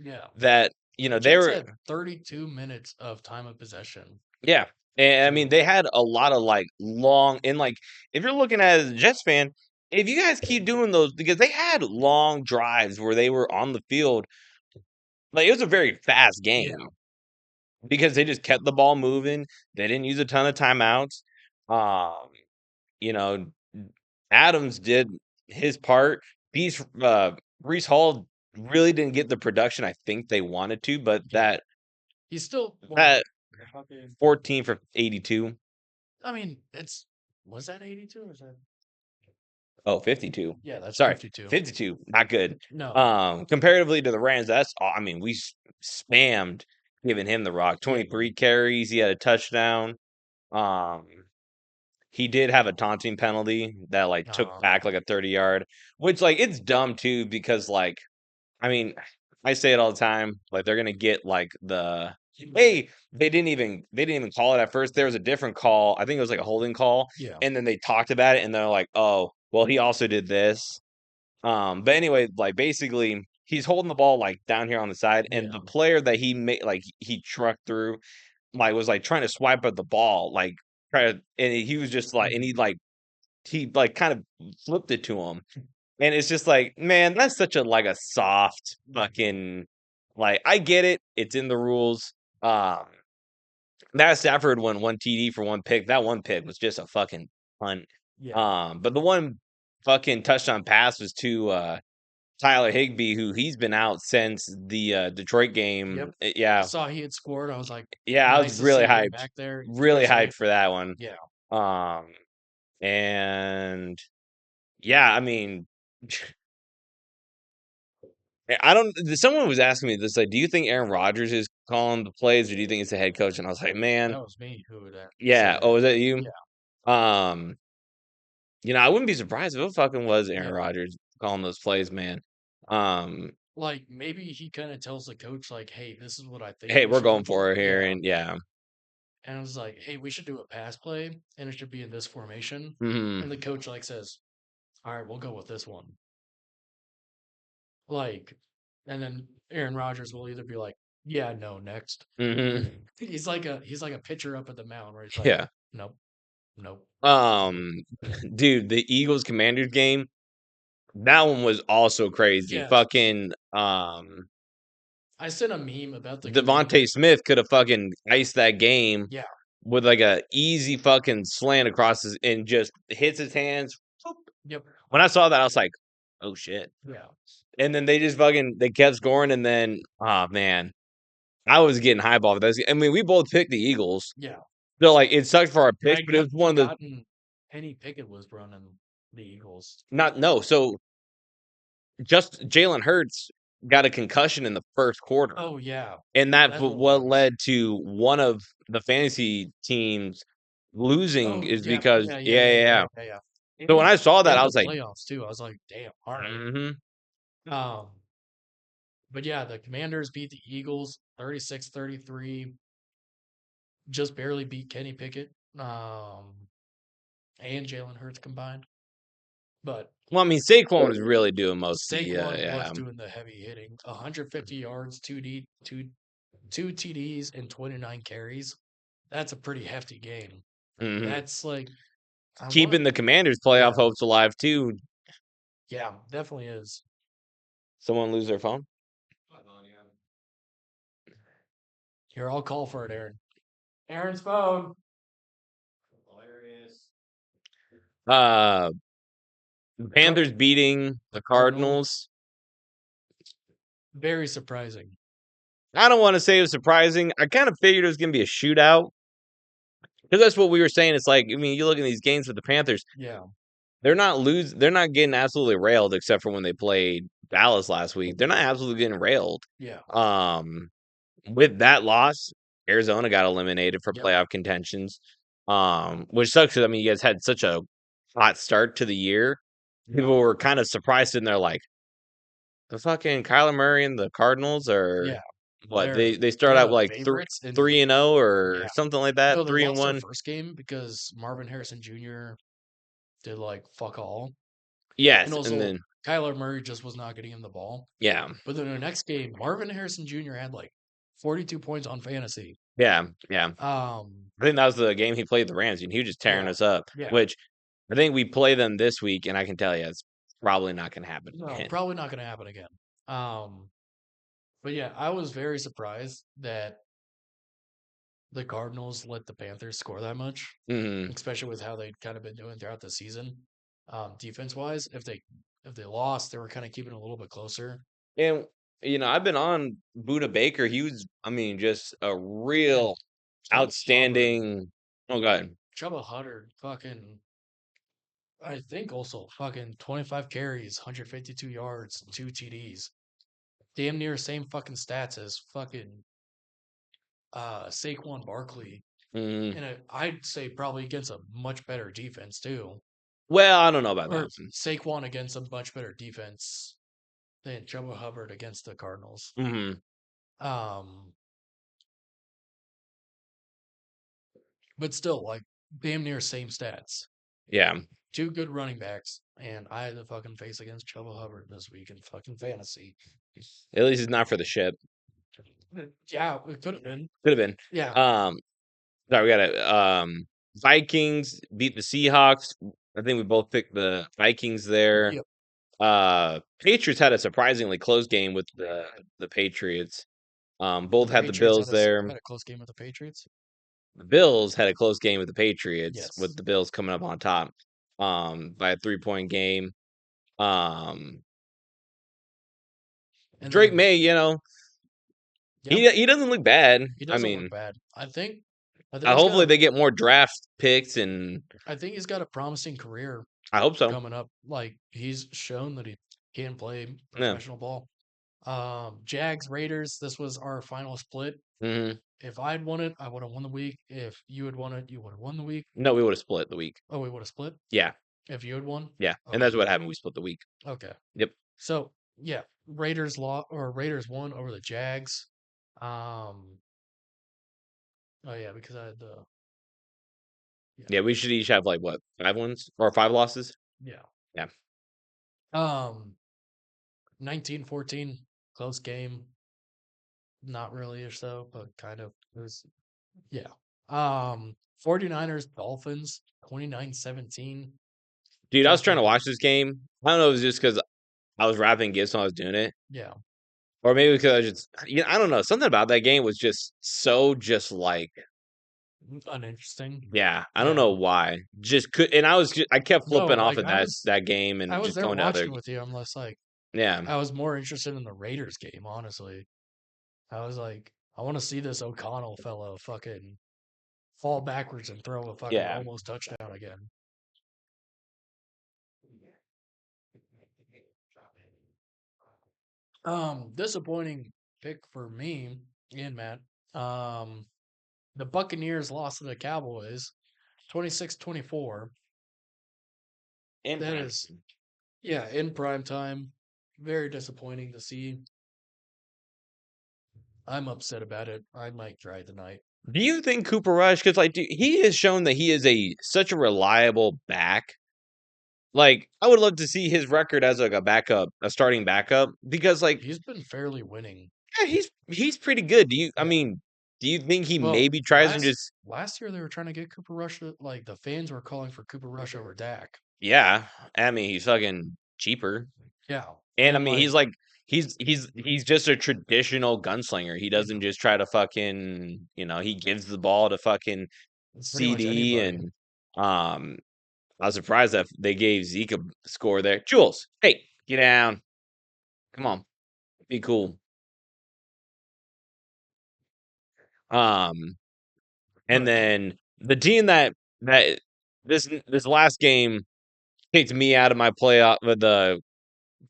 Speaker 2: Yeah.
Speaker 1: that,
Speaker 2: The
Speaker 1: they
Speaker 2: Jets
Speaker 1: were
Speaker 2: had 32 minutes of time of possession.
Speaker 1: yeah. And I mean, they had a lot of like long and like if you're looking at it as a Jets fan, if you guys keep doing those because they had long drives where they were on the field, like it was a very fast
Speaker 2: Yeah.
Speaker 1: game because they just kept the ball moving. They didn't use a ton of timeouts. Um, you know, Adams did his part. Brees Hall really didn't get the production I think they wanted to, but
Speaker 2: Yeah. He's still
Speaker 1: that
Speaker 2: fucking
Speaker 1: 14 for 82.
Speaker 2: I mean, was that 82 or is that
Speaker 1: Oh, 52.
Speaker 2: Yeah, that's
Speaker 1: Sorry,
Speaker 2: 52.
Speaker 1: 52. Not good.
Speaker 2: No.
Speaker 1: Comparatively to the Rams, I mean, we spammed giving him the rock.
Speaker 2: Yeah.
Speaker 1: 23 carries. He had a touchdown. Um, he did have a taunting penalty that like took back like a 30-yard, which like it's dumb too because like I mean I say it all the time like they're gonna get like hey they didn't even call it at first. There was a different call. I think it was like a holding call,
Speaker 2: Yeah.
Speaker 1: and then they talked about it and they're like, oh well, he also did this. But anyway, like basically he's holding the ball like down here on the side, and
Speaker 2: Yeah.
Speaker 1: the player that he made like he trucked through like was like trying to swipe at the ball, like try to, and he was just like, and he kind of flipped it to him, and it's just like, man, that's such a like a soft fucking like. I get it, it's in the rules. Um, that Stafford won one TD for one pick. That one pick was just a fucking punt.
Speaker 2: Yeah.
Speaker 1: But the one fucking touchdown pass was to Tyler Higbee, who he's been out since the Detroit game.
Speaker 2: Yep. I
Speaker 1: Yeah,
Speaker 2: saw he had scored. I was like,
Speaker 1: yeah, I was
Speaker 2: nice to
Speaker 1: really
Speaker 2: see him
Speaker 1: hyped,
Speaker 2: back there,
Speaker 1: really
Speaker 2: especially
Speaker 1: hyped for that one.
Speaker 2: yeah.
Speaker 1: Um, and yeah, I mean, I don't. Someone was asking me this, like, do you think Aaron Rodgers is calling the plays, or do you think it's the head coach? And I was like, man,
Speaker 2: That was me who would say
Speaker 1: yeah.
Speaker 2: that.
Speaker 1: Oh, is that you?
Speaker 2: Yeah.
Speaker 1: Um, I wouldn't be surprised if it fucking was Aaron
Speaker 2: Yeah.
Speaker 1: Rodgers calling those plays, man.
Speaker 2: Like, maybe he kinda tells the coach, like, "Hey, this is what I think
Speaker 1: Hey,
Speaker 2: we
Speaker 1: we're
Speaker 2: should
Speaker 1: going
Speaker 2: do."
Speaker 1: for it here,
Speaker 2: Yeah,
Speaker 1: and yeah.
Speaker 2: and it's like, "Hey, we should do a pass play, and it should be in this formation."
Speaker 1: Hmm.
Speaker 2: And the coach, like, says, "Alright, we'll go with this one." Like, and then Aaron Rodgers will either be like, "Yeah, no, next."
Speaker 1: Hmm.
Speaker 2: He's like a pitcher up at the mound where he's like,
Speaker 1: Yeah.
Speaker 2: "Nope, nope, nope."
Speaker 1: Um, dude, the Eagles Commanders game, that one was also crazy.
Speaker 2: Yes.
Speaker 1: Fucking
Speaker 2: I sent a meme about the
Speaker 1: Devontae
Speaker 2: Commanders.
Speaker 1: Smith could have fucking iced that game
Speaker 2: Yeah,
Speaker 1: with like a easy fucking slant across his and just hits his hands. Boop.
Speaker 2: yep,
Speaker 1: When I saw that, I was like, "Oh shit!"
Speaker 2: yeah,
Speaker 1: And then they just fucking they kept scoring, and then oh man, I was getting hype off of this. I mean, we both picked the Eagles,
Speaker 2: yeah.
Speaker 1: so like it sucked for our
Speaker 2: And
Speaker 1: picks, but it was one of the
Speaker 2: forgotten Kenny Pickett was running the Eagles.
Speaker 1: not no. So just Jalen Hurts got a concussion in the first quarter.
Speaker 2: Oh, yeah,
Speaker 1: And that's
Speaker 2: that's what it
Speaker 1: what
Speaker 2: was.
Speaker 1: led to one of the fantasy teams losing
Speaker 2: Oh,
Speaker 1: is
Speaker 2: yeah,
Speaker 1: because
Speaker 2: yeah, yeah,
Speaker 1: yeah,
Speaker 2: yeah,
Speaker 1: yeah,
Speaker 2: yeah,
Speaker 1: yeah.
Speaker 2: yeah, yeah.
Speaker 1: So when I saw that,
Speaker 2: In
Speaker 1: I
Speaker 2: the
Speaker 1: was like,
Speaker 2: playoffs too, I was like, "Damn, alright."
Speaker 1: mhm.
Speaker 2: Um, but yeah, the Commanders beat the Eagles 36-33, just barely beat Kenny Pickett, and Jalen Hurts combined. But
Speaker 1: Well, I mean, Saquon was really doing most of the
Speaker 2: Saquon was
Speaker 1: yeah.
Speaker 2: doing the heavy hitting. 150 yards, 2 TDs, and 29 carries. That's a pretty hefty game.
Speaker 1: Mhm.
Speaker 2: That's like I want
Speaker 1: Keeping the Commanders' playoff
Speaker 2: yeah,
Speaker 1: hopes alive too.
Speaker 2: yeah, definitely is.
Speaker 1: Someone lose their phone?
Speaker 2: Here, I'll call for it, Aaron. Aaron's phone.
Speaker 1: Uh,
Speaker 2: Car-
Speaker 1: Panthers beating the
Speaker 2: Cardinals.
Speaker 1: Cardinals.
Speaker 2: Very surprising.
Speaker 1: I don't want to say it was surprising. I kind of figured it was going to be a shootout because that's what we were saying. It's like, I mean, you look at these games with the Panthers,
Speaker 2: Yeah,
Speaker 1: they're not getting absolutely railed except for when they played Dallas last week. They're not absolutely getting railed.
Speaker 2: yeah,
Speaker 1: Um, with that loss, Arizona got eliminated for
Speaker 2: yep,
Speaker 1: playoff contentions. Which sucks 'cause, I mean, you guys had such a hot start to the year. People were kind of surprised and they're like, the fucking Kyler Murray and the Cardinals are
Speaker 2: yeah.
Speaker 1: what
Speaker 2: They're
Speaker 1: they start
Speaker 2: they're
Speaker 1: out
Speaker 2: the
Speaker 1: with like
Speaker 2: favorites, and
Speaker 1: 3-0 or
Speaker 2: yeah,
Speaker 1: something like that,
Speaker 2: no, they lost their
Speaker 1: 3-1.
Speaker 2: first game because Marvin Harrison Jr. did like fuck all, and
Speaker 1: Yes, and
Speaker 2: also
Speaker 1: then
Speaker 2: Kyler Murray just was not getting him the ball.
Speaker 1: yeah,
Speaker 2: But then the next game, Marvin Harrison Jr. had like 42 points on fantasy.
Speaker 1: yeah, yeah.
Speaker 2: Um,
Speaker 1: I think that was the game he played the Rams, and he was just tearing
Speaker 2: yeah,
Speaker 1: us up.
Speaker 2: yeah.
Speaker 1: Which I think we play them this week, and I can tell you it's probably not going to happen
Speaker 2: No,
Speaker 1: again.
Speaker 2: probably not going to happen again. Um, but yeah, I was very surprised that the Cardinals let the Panthers score that much,
Speaker 1: Hmm.
Speaker 2: especially with how they'd kind of been doing throughout the season, defense wise. If they lost, they were kind of keeping it a little bit closer.
Speaker 1: And I've been on Buda Baker. He was, I mean, just a
Speaker 2: And
Speaker 1: real
Speaker 2: Chuba Hubbard,
Speaker 1: outstanding. Oh god.
Speaker 2: Chuba Hubbard, fucking, I think also fucking 25 carries, 152 yards, 2 TDs, damn near same fucking stats as fucking Saquon Barkley,
Speaker 1: Hmm.
Speaker 2: and I'd say probably against a much better defense too,
Speaker 1: Well, I don't know about that
Speaker 2: or
Speaker 1: one.
Speaker 2: Saquon against a much better defense than Chuba Hubbard against the Cardinals.
Speaker 1: Hmm.
Speaker 2: Um, but still, like damn near same stats.
Speaker 1: Yeah.
Speaker 2: Two good running backs, and I had the fucking face against Chuba Hubbard this week in fucking fantasy.
Speaker 1: At least it's not for the ship.
Speaker 2: Yeah, it could have been.
Speaker 1: Could have been.
Speaker 2: Yeah,
Speaker 1: Sorry, we got it. Vikings beat the Seahawks. I think we both picked the Vikings there.
Speaker 2: yep.
Speaker 1: Patriots had a surprisingly close game with the Patriots.
Speaker 2: The
Speaker 1: Both had the
Speaker 2: Patriots
Speaker 1: Bills there.
Speaker 2: had a close game with the Patriots.
Speaker 1: The Bills had a close game with the Patriots, with
Speaker 2: Yes,
Speaker 1: the Bills coming up on top by a 3-point game. Um,
Speaker 2: and
Speaker 1: Drake
Speaker 2: then
Speaker 1: May,
Speaker 2: yep,
Speaker 1: he doesn't look bad.
Speaker 2: he
Speaker 1: I
Speaker 2: doesn't look
Speaker 1: mean,
Speaker 2: bad. I think he's got
Speaker 1: hopefully
Speaker 2: a
Speaker 1: they get more draft picks, and
Speaker 2: I think he's got a promising career
Speaker 1: I hope so.
Speaker 2: coming up. Like he's shown that he can play
Speaker 1: Yeah.
Speaker 2: professional ball. Jags Raiders. This was our final split.
Speaker 1: Hmm.
Speaker 2: If I'd won it, I would have won the week. If you had won it, you would have won the week.
Speaker 1: No, we would have split the week.
Speaker 2: Oh, we would have split
Speaker 1: Yeah,
Speaker 2: if you had won.
Speaker 1: yeah, and
Speaker 2: Okay,
Speaker 1: that's what happened. We split the week.
Speaker 2: okay.
Speaker 1: Yep.
Speaker 2: So yeah, Raiders won over the Jags. Oh yeah, because I had the yeah
Speaker 1: Yeah, we should each have like what, 5 wins or 5 losses?
Speaker 2: yeah.
Speaker 1: Yeah.
Speaker 2: 19-14, close game. Not really or so, but kind of. It was yeah. 49ers Dolphins 29-17.
Speaker 1: Dude, I was trying to
Speaker 2: Justin,
Speaker 1: watch this game. I don't know if it was just because I was wrapping gifts when I was doing it.
Speaker 2: yeah,
Speaker 1: Or maybe because I just, I don't know. Something about that game was just so just like,
Speaker 2: uninteresting.
Speaker 1: yeah, I don't
Speaker 2: Yeah.
Speaker 1: know why. Just could, and I kept
Speaker 2: No,
Speaker 1: flipping off
Speaker 2: like
Speaker 1: of that game
Speaker 2: I
Speaker 1: and
Speaker 2: was
Speaker 1: just
Speaker 2: there
Speaker 1: going to other.
Speaker 2: watching with you. Unless like
Speaker 1: Yeah,
Speaker 2: I was more interested in the Raiders game, honestly. I was like, I want to see this O'Connell fellow fucking fall backwards and throw a fucking
Speaker 1: yeah.
Speaker 2: almost touchdown again. Disappointing pick for me and Matt. Um, the Buccaneers lost to the Cowboys 26-24.
Speaker 1: In
Speaker 2: That
Speaker 1: prime
Speaker 2: is,
Speaker 1: time.
Speaker 2: yeah, in prime time. Very disappointing to see. I'm upset about it. I might try tonight.
Speaker 1: Do you think Cooper Rush? Because like, dude, he has shown that he is such a reliable back. Like, I would love to see his record as like a backup, a starting backup, because like,
Speaker 2: He's been fairly winning.
Speaker 1: yeah, he's pretty good. I
Speaker 2: Yeah.
Speaker 1: mean, do you think he
Speaker 2: Well,
Speaker 1: maybe tries and just,
Speaker 2: last year they were trying to get Cooper Rush. Like the fans were calling for Cooper Rush over Dak.
Speaker 1: yeah? I mean, he's fucking cheaper.
Speaker 2: Yeah,
Speaker 1: And I
Speaker 2: and
Speaker 1: mean,
Speaker 2: like
Speaker 1: he's like he's just a traditional gunslinger. He
Speaker 2: yeah,
Speaker 1: doesn't just try to fucking, he gives the ball to fucking
Speaker 2: pretty much
Speaker 1: CD
Speaker 2: anybody.
Speaker 1: and um I was surprised that they gave Zeke a score there. Jules, hey, get down. Come on. Be cool. Um and
Speaker 2: But
Speaker 1: then the team that this last game kicked me out of my playoff with the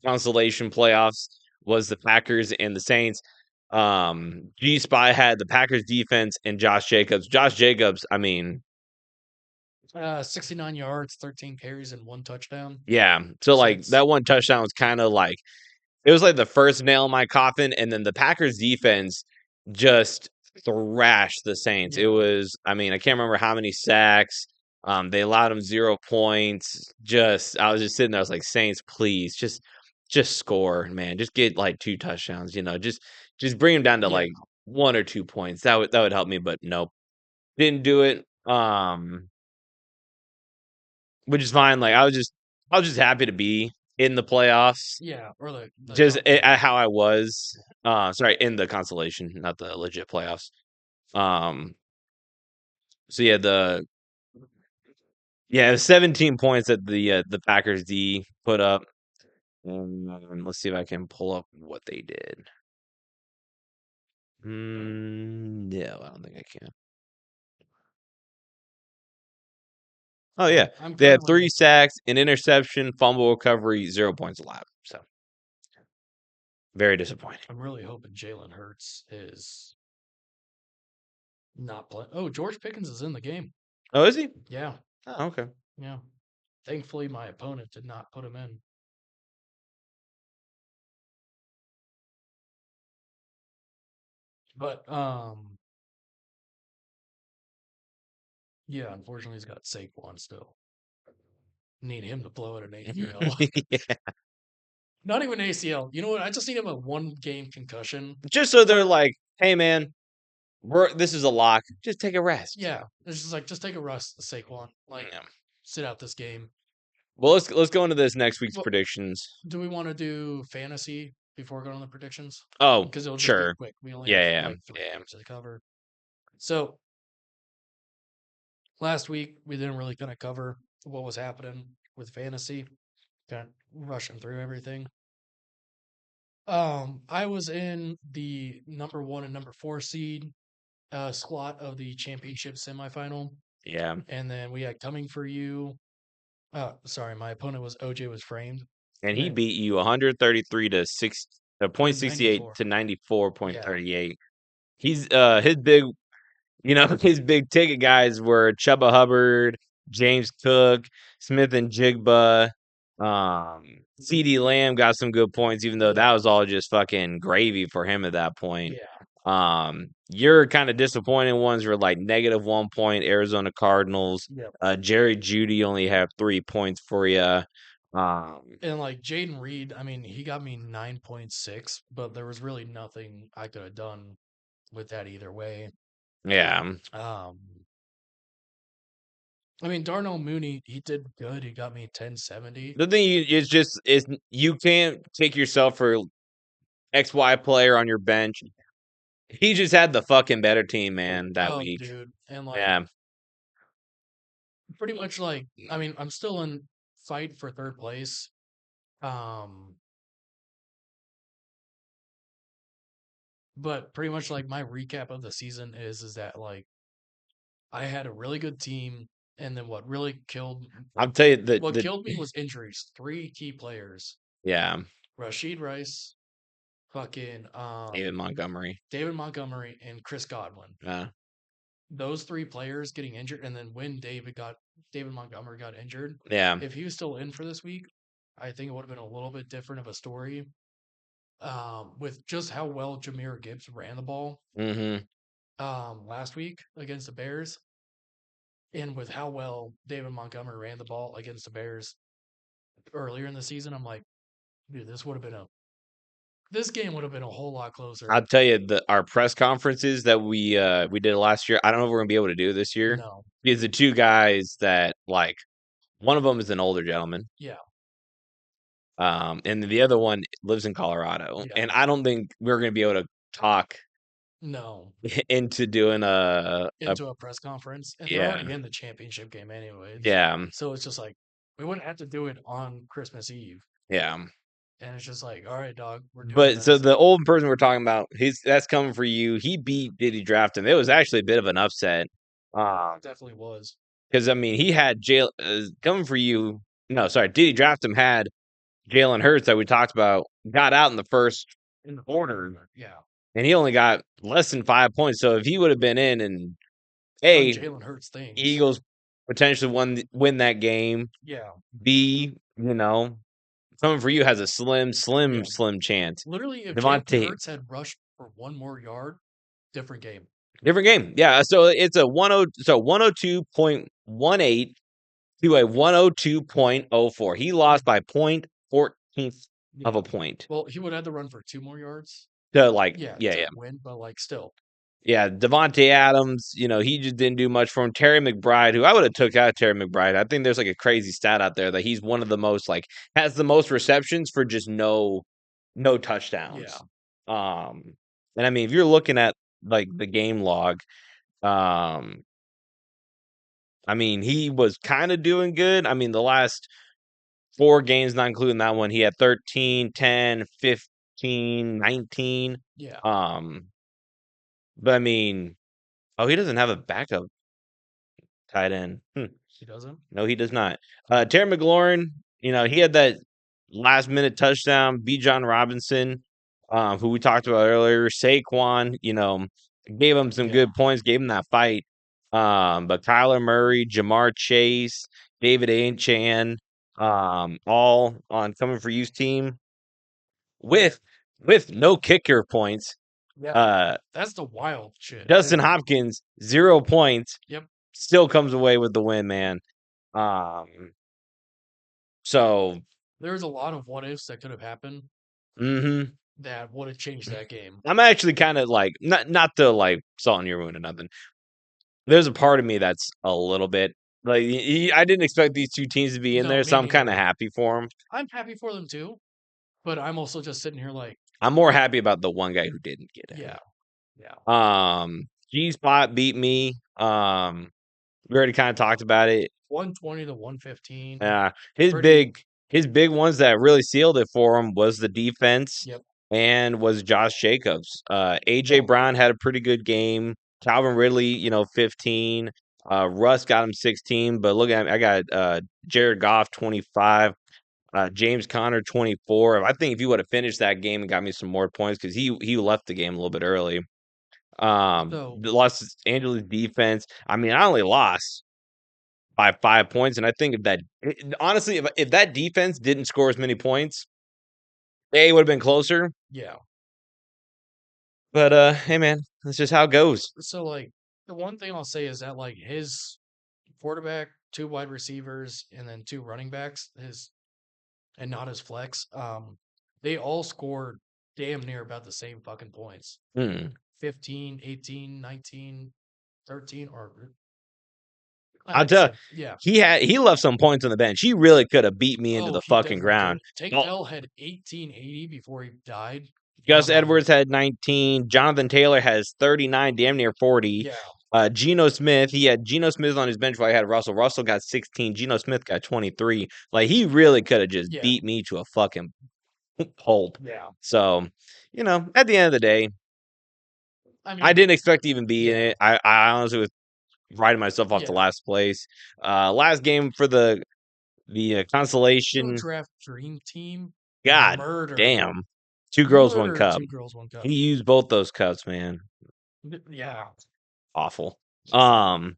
Speaker 1: consolation playoffs was the Packers and the Saints. G Spy had the Packers defense and Josh Jacobs. Josh Jacobs, I mean,
Speaker 2: 69 yards, 13 carries, and one touchdown.
Speaker 1: yeah. So like
Speaker 2: Since
Speaker 1: that one touchdown was kind of like it was like the first nail in my coffin, and then the Packers defense just thrashed the Saints. It
Speaker 2: yeah,
Speaker 1: was, I mean, I can't remember how many sacks. They allowed them 0 points. I was just sitting there. I was like, Saints, please, just score, man. Just get like 2 touchdowns. Just bring them down to
Speaker 2: yeah,
Speaker 1: like 1 or 2 points. That would help me, but nope, didn't do it. Which is fine. Like I was just happy to be in the playoffs.
Speaker 2: yeah, or the
Speaker 1: Just at
Speaker 2: consolation.
Speaker 1: how I was. Sorry, in the consolation, not the legit playoffs. Um, so the 17 points that the Packers D put up. Let's see if I can pull up what they did. No, I don't think I can. Oh yeah,
Speaker 2: I'm
Speaker 1: they had three
Speaker 2: currently
Speaker 1: sacks, an interception, fumble recovery, 0 points allowed. So very disappointing.
Speaker 2: I'm really hoping Jalen Hurts is not playing. Oh, George Pickens is in the game.
Speaker 1: Oh, is he?
Speaker 2: Yeah,
Speaker 1: Oh, okay.
Speaker 2: yeah. Thankfully, my opponent did not put him in. But yeah, unfortunately, he's got Saquon still. Need him to blow out an ACL.
Speaker 1: Yeah.
Speaker 2: Not even ACL. You know what? I just need him a one game concussion.
Speaker 1: Just so they're
Speaker 2: Or
Speaker 1: like, hey man, this is a lock. Just take a rest.
Speaker 2: yeah, it's just like just take a rest, Saquon. Like
Speaker 1: Yeah.
Speaker 2: sit out this game.
Speaker 1: Well, let's go into this next week's
Speaker 2: Well,
Speaker 1: predictions.
Speaker 2: do we want to do fantasy before going on the predictions?
Speaker 1: Oh,
Speaker 2: Because it'll just be
Speaker 1: sure.
Speaker 2: quick. We only
Speaker 1: Yeah,
Speaker 2: have
Speaker 1: yeah,
Speaker 2: like three
Speaker 1: yeah.
Speaker 2: games to cover. So last week we didn't really kind of cover what was happening with fantasy. Kind of rushing through everything. I was in the number 1 and number 4 seed slot of the championship semifinal,
Speaker 1: Yeah.
Speaker 2: and then we had coming for you. Sorry, my opponent was OJ was framed.
Speaker 1: And
Speaker 2: And
Speaker 1: he
Speaker 2: then
Speaker 1: beat you 133 to point
Speaker 2: to
Speaker 1: 68
Speaker 2: 94.
Speaker 1: to
Speaker 2: Yeah,
Speaker 1: 94.38. He's his big, his big ticket guys were Chuba Hubbard, James Cook, Smith and Jigba. CD Lamb got some good points, even though that
Speaker 2: Yeah.
Speaker 1: was all just fucking gravy for him at that point.
Speaker 2: Yeah.
Speaker 1: Your kind of disappointing ones were like -1 point, Arizona Cardinals.
Speaker 2: Yep.
Speaker 1: Jerry Judy only had 3 points for you.
Speaker 2: And like Jaden Reed, I mean, he got me 9.6, but there was really nothing I could have done with that either way.
Speaker 1: Yeah.
Speaker 2: Um, I mean, Darnell Mooney, he did good. He got me 1070.
Speaker 1: The thing is just is you can't take yourself for XY player on your bench. He just had the fucking better team, man, that
Speaker 2: Oh,
Speaker 1: week.
Speaker 2: dude. And like,
Speaker 1: Yeah.
Speaker 2: pretty much like, I mean, I'm still in fight for third place. Um, but pretty much like my recap of the season is that like I had a really good team, and then
Speaker 1: I'll tell you that
Speaker 2: what
Speaker 1: the
Speaker 2: killed me was injuries. Three key players:
Speaker 1: yeah,
Speaker 2: Rashid Rice, fucking
Speaker 1: David Montgomery.
Speaker 2: David Montgomery, and Chris Godwin.
Speaker 1: Yeah.
Speaker 2: Those three players getting injured, and then when David Montgomery got injured,
Speaker 1: Yeah.
Speaker 2: if he was still in for this week, I think it would have been a little bit different of a story. With just how well Jameer Gibbs ran the ball
Speaker 1: Mhm.
Speaker 2: last week against the Bears, and with how well David Montgomery ran the ball against the Bears earlier in the season, I'm like, dude, this game would have been a whole lot closer.
Speaker 1: I'll tell you our press conferences that we did last year. I don't know if we're gonna be able to do this year
Speaker 2: No,
Speaker 1: because the two guys that like one of them is an older gentleman,
Speaker 2: yeah,
Speaker 1: and the other one lives in Colorado,
Speaker 2: yeah,
Speaker 1: and I don't think we're gonna be able to talk
Speaker 2: no,
Speaker 1: into doing a
Speaker 2: into a press conference, and they're
Speaker 1: yeah
Speaker 2: already in the championship game anyways.
Speaker 1: yeah
Speaker 2: So it's just like we wouldn't have to do it on Christmas Eve,
Speaker 1: yeah.
Speaker 2: and it's just like, all right, dog, we're doing
Speaker 1: But so
Speaker 2: this.
Speaker 1: the old person we're talking about, he's that's coming for you. He beat Diddy Draft him. It was actually a bit of an upset.
Speaker 2: Definitely was
Speaker 1: Because I mean, he had Jalen coming for you. No, sorry, Diddy Draft him had Jalen Hurts that we talked about got out in the first
Speaker 2: in the
Speaker 1: quarter,
Speaker 2: yeah.
Speaker 1: and he only got less than 5 points. So if he would have been in, and
Speaker 2: Done
Speaker 1: A,
Speaker 2: Jalen Hurts things.
Speaker 1: Eagles potentially win that game.
Speaker 2: Yeah,
Speaker 1: B, coming for you has a slim, slim,
Speaker 2: yeah.
Speaker 1: slim chance.
Speaker 2: Literally, if Jalen
Speaker 1: Devontae,
Speaker 2: Hurts had rushed for one more yard, different game.
Speaker 1: different game. Yeah, so it's a 102.18 to a 102.04. He lost by 0.14 of
Speaker 2: Yeah.
Speaker 1: a point.
Speaker 2: Well, he would have to run for 2 more yards.
Speaker 1: To like,
Speaker 2: Yeah,
Speaker 1: yeah,
Speaker 2: to
Speaker 1: yeah.
Speaker 2: win, but like still.
Speaker 1: Yeah, Devontae Adams, he just didn't do much for him. Terry McBride, who I would have took out Terry McBride. I think there's like a crazy stat out there that he's one of the most like has the most receptions for just no
Speaker 2: Yeah.
Speaker 1: touchdowns. Um and I mean if you're looking at like the game log, um I mean he was kind of doing good. I mean the last 4 games, not including that one, he had 13, 10, 15, 19.
Speaker 2: Yeah.
Speaker 1: Um but I mean, oh, he doesn't have a backup tight end.
Speaker 2: He doesn't?
Speaker 1: No, he does not.
Speaker 2: Oh,
Speaker 1: Terry McLaurin, he had that last minute touchdown, B. John Robinson, who we talked about earlier. Saquon, gave him some
Speaker 2: yeah.
Speaker 1: good points, gave him that fight. But Kyler Murray, Jamar Chase, David Anchan, all on coming for you's team with no kicker points.
Speaker 2: Yeah.
Speaker 1: Uh,
Speaker 2: That's the wild shit,
Speaker 1: Justin
Speaker 2: too.
Speaker 1: Hopkins, 0 points,
Speaker 2: Yep.
Speaker 1: still comes away with the win, man. Um, so
Speaker 2: There's a lot of what ifs that could have happened
Speaker 1: mhm.
Speaker 2: that would have changed that game.
Speaker 1: I'm actually kind of like not to like salt in your wound or nothing. There's a part of me that's a little bit like I didn't expect these two teams to be in
Speaker 2: No,
Speaker 1: there,
Speaker 2: me
Speaker 1: so I'm kind of
Speaker 2: neither.
Speaker 1: happy for them.
Speaker 2: I'm happy for them too, but I'm also just sitting here like,
Speaker 1: I'm more happy about the one guy who didn't get
Speaker 2: yeah,
Speaker 1: in.
Speaker 2: yeah.
Speaker 1: G Spot beat me. We already kind of talked about it.
Speaker 2: 120 to 115.
Speaker 1: Yeah, his
Speaker 2: Pretty,
Speaker 1: big his big ones that really sealed it for him was the defense
Speaker 2: yep.
Speaker 1: and was Josh Jacobs. AJ
Speaker 2: Well,
Speaker 1: Brown had a pretty good game. Calvin Ridley, 15. Russ got him 16. But look at I got Jared Goff 25. James Conner 24. I think if you would have finished that game and got me some more points because he left the game a little bit early.
Speaker 2: so
Speaker 1: The Los Angeles defense. I mean, I only lost by 5 points. And I think honestly, if that defense didn't score as many points, they would have been closer.
Speaker 2: Yeah.
Speaker 1: But hey, man, that's just how it goes.
Speaker 2: So like the one thing I'll say is that like his quarterback, two wide receivers, and then two running backs, his and not his flex, they all scored damn near about the same fucking points.
Speaker 1: Hmm.
Speaker 2: 15, 18, 19, 13, or
Speaker 1: I'll
Speaker 2: I'd
Speaker 1: tell
Speaker 2: say, yeah.
Speaker 1: he left some points on the bench. He really could have beat me into
Speaker 2: Oh,
Speaker 1: the
Speaker 2: he
Speaker 1: fucking
Speaker 2: definitely
Speaker 1: ground.
Speaker 2: could. Tank
Speaker 1: Oh,
Speaker 2: Dell had 1880 before he died.
Speaker 1: Gus Edwards had 19. Jonathan Taylor has 39, damn near 40.
Speaker 2: Yeah,
Speaker 1: Geno Smith, he had Geno Smith on his bench while I had Russell. Russell got 16. Geno Smith got 23. Like, he really could have just
Speaker 2: yeah,
Speaker 1: beat me to a fucking pulp.
Speaker 2: yeah.
Speaker 1: So, at the end of the day,
Speaker 2: I
Speaker 1: I
Speaker 2: mean,
Speaker 1: didn't expect to even be in
Speaker 2: yeah.
Speaker 1: it. I honestly was riding myself off the
Speaker 2: Yeah.
Speaker 1: last place. Last game for the
Speaker 2: Auto
Speaker 1: consolation.
Speaker 2: draft dream team
Speaker 1: God
Speaker 2: murdered.
Speaker 1: damn. Two girls, one
Speaker 2: Murdered
Speaker 1: cup.
Speaker 2: two girls, one cup.
Speaker 1: He used both those cups, man.
Speaker 2: Yeah.
Speaker 1: Awful. Um,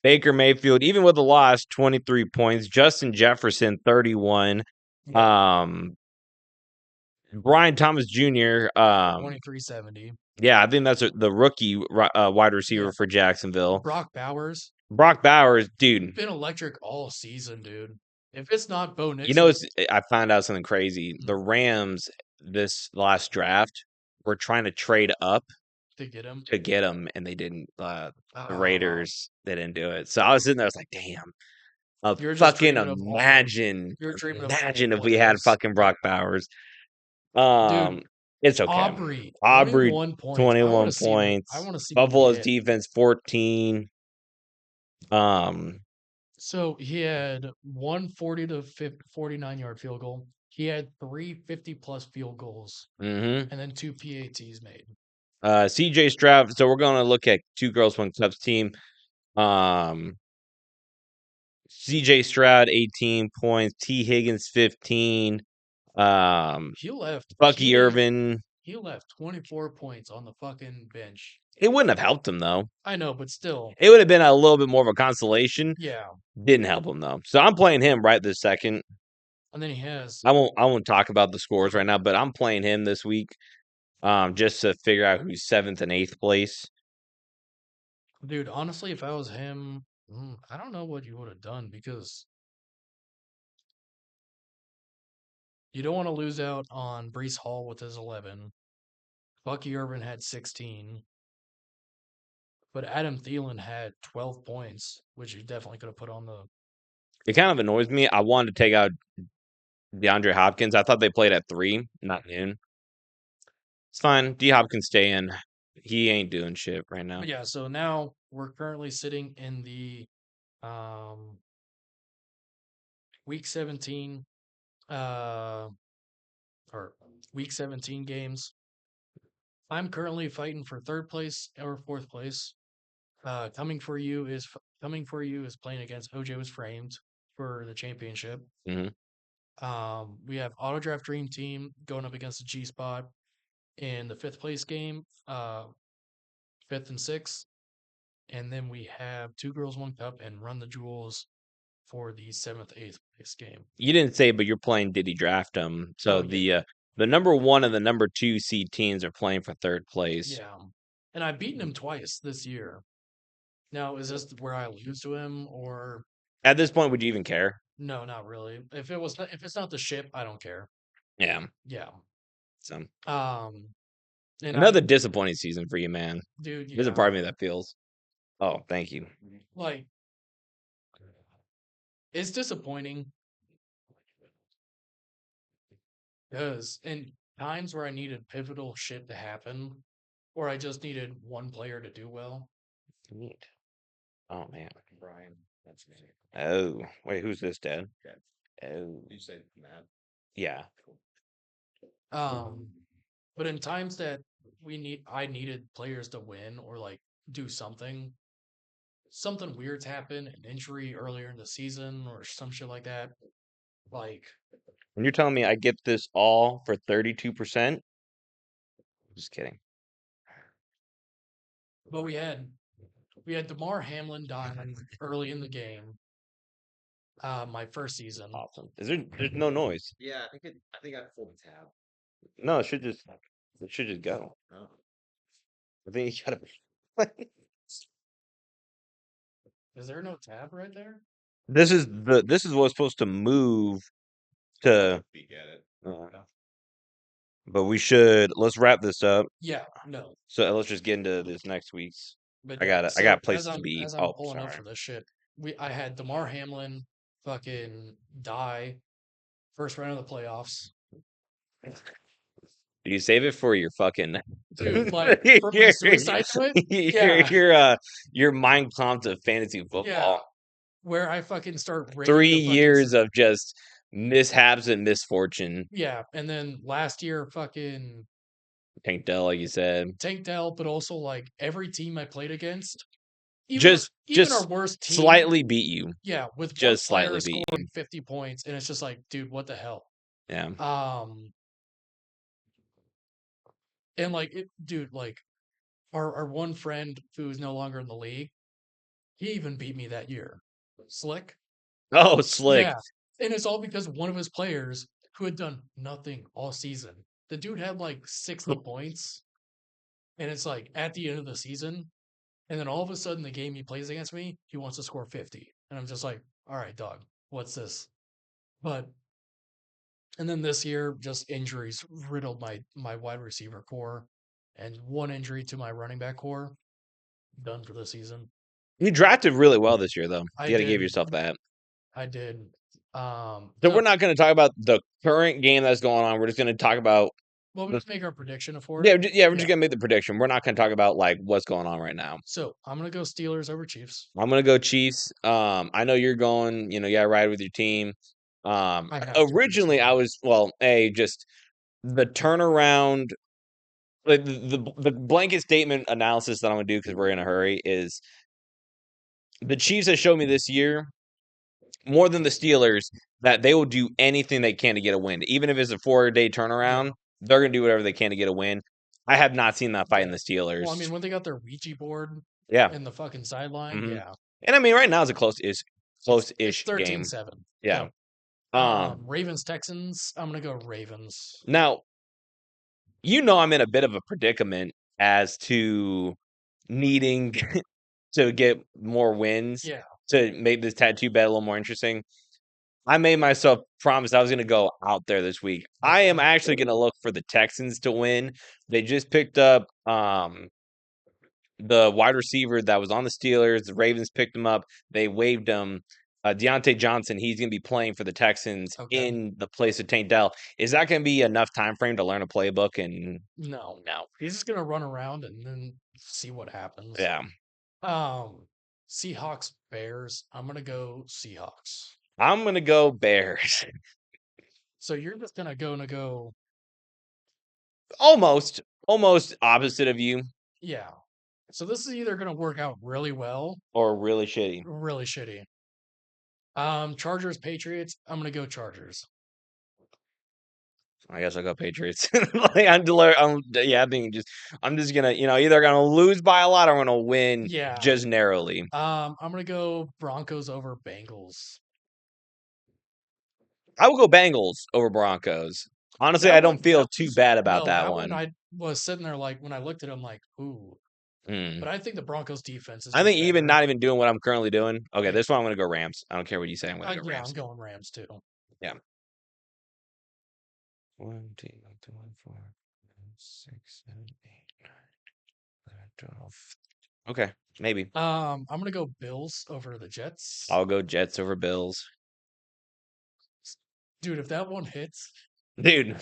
Speaker 1: Baker Mayfield, even with the loss, 23 points. Justin Jefferson, 31.
Speaker 2: Yeah.
Speaker 1: Um, Brian Thomas Jr.
Speaker 2: 2370.
Speaker 1: Yeah, I think that's the rookie wide
Speaker 2: Yeah.
Speaker 1: receiver for Jacksonville.
Speaker 2: Brock Bowers,
Speaker 1: Brock Bowers, dude.
Speaker 2: been electric all season, dude. If it's not Bo
Speaker 1: You know,
Speaker 2: Nixon,
Speaker 1: I found out something crazy. The Rams this last draft were trying to trade up
Speaker 2: to get him.
Speaker 1: to get him, and they didn't. The
Speaker 2: Uh,
Speaker 1: Raiders they didn't do it. So I was sitting there, I was like, damn.
Speaker 2: you're just
Speaker 1: Fucking
Speaker 2: dreaming of all
Speaker 1: imagine,
Speaker 2: you're dreaming of all the
Speaker 1: imagine if
Speaker 2: what
Speaker 1: we had
Speaker 2: ifs.
Speaker 1: fucking
Speaker 2: Yeah.
Speaker 1: Brock Bowers.
Speaker 2: Dude,
Speaker 1: It's okay.
Speaker 2: Aubrey,
Speaker 1: Aubrey,
Speaker 2: 21 points. I want
Speaker 1: 21
Speaker 2: to see what I
Speaker 1: points.
Speaker 2: want to see what he
Speaker 1: Buffalo's
Speaker 2: hit.
Speaker 1: defense, 14. Um,
Speaker 2: So he had one 40 to 49-yard field goal. He had 350 plus field goals
Speaker 1: mhm.
Speaker 2: and then two PATs made.
Speaker 1: CJ Stroud. So we're gonna look at two girls, one clubs team. Um, CJ Stroud, 18 points. T. Higgins, 15. Um,
Speaker 2: He left
Speaker 1: Bucky Irvin.
Speaker 2: he left 24 points on the fucking bench.
Speaker 1: It wouldn't have helped him though.
Speaker 2: I know, but still.
Speaker 1: It would have been a little bit more of a consolation.
Speaker 2: Yeah.
Speaker 1: Didn't help him though. So I'm playing him right this second.
Speaker 2: And then he has
Speaker 1: I won't talk about the scores right now, but I'm playing him this week. Just to figure out who's seventh and eighth place.
Speaker 2: dude, honestly, if I was him, I don't know what you would have done because you don't want to lose out on Brees Hall with his 11. Bucky Irvin had 16. But Adam Thielen had 12 points, which you definitely could have put on the.
Speaker 1: It kind of annoys me. I wanted to take out DeAndre Hopkins. I thought they played at 3, not noon. It's fine. D Hopkins stay in. He ain't doing shit right now.
Speaker 2: But yeah, so now we're currently sitting in the um, week 17 uh, or week 17 games. I'm currently fighting for third place or fourth place. Coming for you is playing against OJ was framed for the championship.
Speaker 1: Hmm.
Speaker 2: We have Auto Draft Dream Team going up against the G Spot in the fifth place game, fifth and sixth. And then we have Two Girls, One Cup and Run the Jewels for the seventh, eighth place game.
Speaker 1: You didn't say, but you're playing Did he draft him? So
Speaker 2: Oh, yeah.
Speaker 1: the number 1 and the number 2 seed teams are playing for third place.
Speaker 2: Yeah. And I've beaten him twice this year. Now, is this where I lose to him or
Speaker 1: At this point, would you even care?
Speaker 2: no, not really. If it's not the ship, I don't care.
Speaker 1: Yeah.
Speaker 2: Yeah.
Speaker 1: So
Speaker 2: Um and
Speaker 1: another disappointing season for you, man.
Speaker 2: dude,
Speaker 1: There's a
Speaker 2: yeah.
Speaker 1: part of me that feels. Oh, thank you.
Speaker 2: Like it's disappointing because in times where I needed pivotal shit to happen, or I just needed one player to do well.
Speaker 1: Neat. Oh man.
Speaker 2: Brian, that's me.
Speaker 1: Oh, wait, who's this, Dad?
Speaker 2: Okay.
Speaker 1: Oh,
Speaker 2: You say Matt.
Speaker 1: yeah.
Speaker 2: Um, but in times that I needed players to win or like do something weird's happened, an injury earlier in the season or some shit like that. Like,
Speaker 1: When you're telling me I get this all for 32%, just kidding.
Speaker 2: but we had DeMar Hamlin dying early in the game. My first season.
Speaker 1: Awesome. There's no noise.
Speaker 3: Yeah, I think I pulled the tab.
Speaker 1: No, it should just go.
Speaker 3: Oh.
Speaker 1: I think you gotta.
Speaker 2: Is there no tab right there?
Speaker 1: This is what's supposed to move to.
Speaker 3: Peek at it.
Speaker 1: But let's wrap this up.
Speaker 2: Yeah, no.
Speaker 1: So let's just get into this next week's.
Speaker 2: But yeah,
Speaker 1: I
Speaker 2: so
Speaker 1: got places to be.
Speaker 2: as I'm
Speaker 1: Oh,
Speaker 2: pulling up
Speaker 1: sorry.
Speaker 2: for this shit, I had DeMar Hamlin fucking die first round of the playoffs.
Speaker 1: Do you save it for your fucking
Speaker 2: Dude, like for my
Speaker 1: your
Speaker 2: suicide note? Yeah.
Speaker 1: your mind comp of fantasy
Speaker 2: Yeah.
Speaker 1: football?
Speaker 2: Where I fucking start rating
Speaker 1: 3
Speaker 2: the fucking
Speaker 1: years of just mishaps and misfortune.
Speaker 2: yeah, and then last year fucking
Speaker 1: Tank Dell, like you said.
Speaker 2: Tank Dell, but also like every team I played against, even our
Speaker 1: Just
Speaker 2: worst team,
Speaker 1: slightly beat you.
Speaker 2: yeah, with one
Speaker 1: Just
Speaker 2: player
Speaker 1: slightly beat you.
Speaker 2: scoring 50 points, and it's just like, dude, what the hell?
Speaker 1: Yeah.
Speaker 2: And like, dude, like our one friend who's no longer in the league, he even beat me that year. Slick,
Speaker 1: Oh, slick.
Speaker 2: yeah, and it's all because one of his players who had done nothing all season. The dude had like 60 points, and it's like at the end of the season, and then all of a sudden the game he plays against me, he wants to score 50, and I'm just like, all right, dog, what's this? But and then this year, just injuries riddled my wide receiver core, and one injury to my running back core. Done for the season.
Speaker 1: You drafted really well this year, though.
Speaker 2: I
Speaker 1: You got to give
Speaker 2: did.
Speaker 1: yourself that.
Speaker 2: I did.
Speaker 1: So we're not going to talk about the current game that's going on. We're just going to talk about.
Speaker 2: Well, we
Speaker 1: The,
Speaker 2: just make our prediction for
Speaker 1: yeah,
Speaker 2: it.
Speaker 1: we're just going to make the prediction. We're not going to talk about like what's going on right now.
Speaker 2: So I'm gonna go Steelers over Chiefs.
Speaker 1: I'm going to go Chiefs. I know you're going. You got to ride with your team.
Speaker 2: I have
Speaker 1: Originally, I was just the turnaround. Like the blanket statement analysis that I'm going to do because we're in a hurry is the Chiefs have shown me this year more than the Steelers that they will do anything they can to get a win. Even if it's a 4-day turnaround, they're going to do whatever they can to get a win. I have not seen that fight in the Steelers.
Speaker 2: Well, I mean, when they got their Ouija board
Speaker 1: yeah.
Speaker 2: in the fucking sideline,
Speaker 1: Mhm.
Speaker 2: yeah.
Speaker 1: And I mean, right now it's a close-ish
Speaker 2: It's
Speaker 1: game.
Speaker 2: 13-7.
Speaker 1: Yeah.
Speaker 2: Ravens Texans. I'm gonna go Ravens.
Speaker 1: Now, I'm in a bit of a predicament as to needing to get more wins
Speaker 2: Yeah.
Speaker 1: to make this tattoo bet a little more interesting. I made myself promise I was going to go out there this week. I am actually going to look for the Texans to win. They just picked up the wide receiver that was on the Steelers. The Ravens picked him up. They waived him. Deontay Johnson, he's going to be playing for the Texans in the place of Tank Dell. Is that going to be enough time frame to learn a playbook? And
Speaker 2: no. He's just gonna run around and then see what happens.
Speaker 1: Yeah.
Speaker 2: Seahawks Bears. I'm gonna go Seahawks.
Speaker 1: I'm going to go Bears.
Speaker 2: So you're just gonna go
Speaker 1: almost opposite of you.
Speaker 2: Yeah. So this is either gonna work out really well
Speaker 1: or really shitty.
Speaker 2: Really shitty. Chargers Patriots. I'm gonna go Chargers.
Speaker 1: I guess I'll go Patriots. I think I'm just gonna, either gonna lose by a lot or I'm gonna win just narrowly.
Speaker 2: I'm gonna go Broncos over Bengals.
Speaker 1: I will go Bengals over Broncos. Honestly, I don't feel too bad about that one.
Speaker 2: I was sitting there like when I looked at him like, ooh. But I think the Broncos defense is.
Speaker 1: I think even not even doing what I'm currently doing. Okay, this one I'm gonna go Rams. I don't care what you say. I'm gonna go Rams.
Speaker 2: I'm going Rams too.
Speaker 1: Yeah. 1, 2, 3, 4, 5, 6, 7, 8, 9, 11, 12. Okay, maybe.
Speaker 2: I'm gonna go Bills over the Jets.
Speaker 1: I'll go Jets over Bills.
Speaker 2: Dude, if that one hits,
Speaker 1: dude.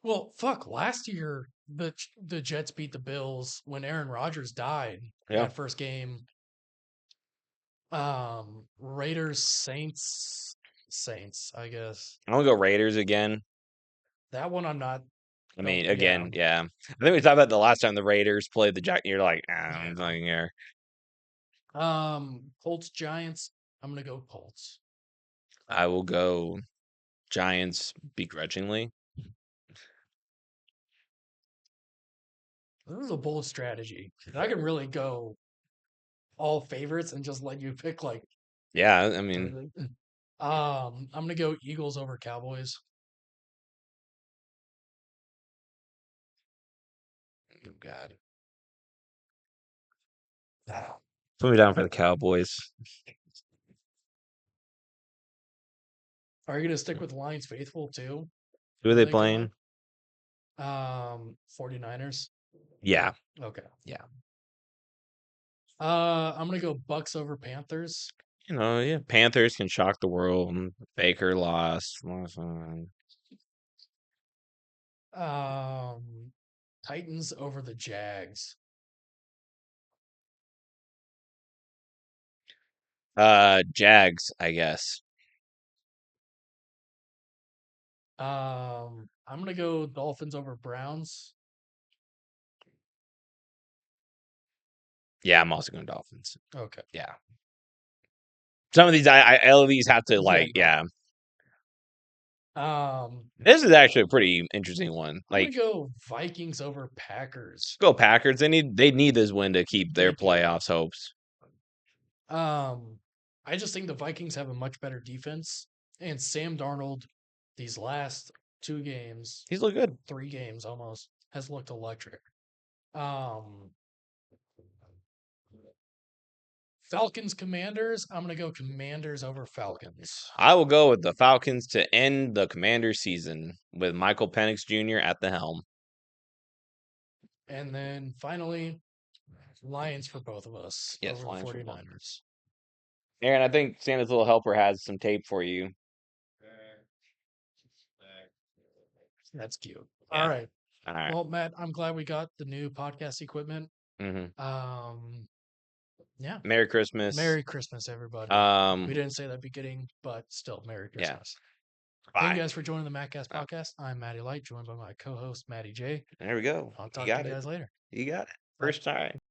Speaker 2: Well, fuck. Last year, the Jets beat the Bills when Aaron Rodgers died. That first game. Raiders Saints, I guess.
Speaker 1: I'm gonna go Raiders again.
Speaker 2: That one I'm not.
Speaker 1: I mean, again, yeah. I think we talked about the last time the Raiders played the Jack. You're like, I'm not here.
Speaker 2: Colts Giants. I'm gonna go Colts.
Speaker 1: I will go Giants begrudgingly.
Speaker 2: This is a bold strategy. I can really go all favorites and just let you pick like
Speaker 1: Yeah, I mean,
Speaker 2: I'm gonna go Eagles over Cowboys.
Speaker 1: oh God. Put me down for the Cowboys.
Speaker 2: Are you gonna stick with Lions faithful too?
Speaker 1: Who are
Speaker 2: when
Speaker 1: they
Speaker 2: come
Speaker 1: playing?
Speaker 2: out? 49ers.
Speaker 1: Yeah,
Speaker 2: Okay.
Speaker 1: yeah.
Speaker 2: I'm gonna go Bucks over Panthers.
Speaker 1: Yeah. Panthers can shock the world. Baker lost.
Speaker 2: Titans over the Jags.
Speaker 1: Jags, I guess.
Speaker 2: I'm gonna go Dolphins over Browns.
Speaker 1: Yeah, I'm also going Dolphins.
Speaker 2: Okay.
Speaker 1: Yeah. Some of these, all of these have to
Speaker 2: Yeah,
Speaker 1: yeah.
Speaker 2: Um,
Speaker 1: This is actually a pretty interesting one.
Speaker 2: I'm
Speaker 1: Like,
Speaker 2: gonna go Vikings over Packers.
Speaker 1: go Packers. They need this win to keep their
Speaker 2: They do.
Speaker 1: playoffs hopes.
Speaker 2: I just think the Vikings have a much better defense, and Sam Darnold, these last 2 games,
Speaker 1: He's looked good.
Speaker 2: 3 games almost, has looked electric. Falcons Commanders. I'm gonna go Commanders over Falcons.
Speaker 1: I will go with the Falcons to end the Commanders season with Michael Penix Jr. at the helm.
Speaker 2: And then finally, Lions for both of us
Speaker 1: Yes,
Speaker 2: over
Speaker 1: Lions
Speaker 2: the
Speaker 1: for both.
Speaker 2: 49ers.
Speaker 1: Aaron, I think Santa's little helper has some tape for you.
Speaker 2: That's cute.
Speaker 1: Yeah.
Speaker 2: All right.
Speaker 1: All right.
Speaker 2: Well, Matt, I'm glad we got the new podcast equipment.
Speaker 1: Mm-hmm.
Speaker 2: Yeah.
Speaker 1: Merry Christmas.
Speaker 2: Merry Christmas, everybody. We didn't say that beginning, but still, Merry Christmas.
Speaker 1: Bye.
Speaker 2: Thank you guys for joining the MattCast podcast. I'm Matty Light, joined by my co-host Matty J.
Speaker 1: There we go.
Speaker 2: I'll talk to you guys later.
Speaker 1: You got it. First time.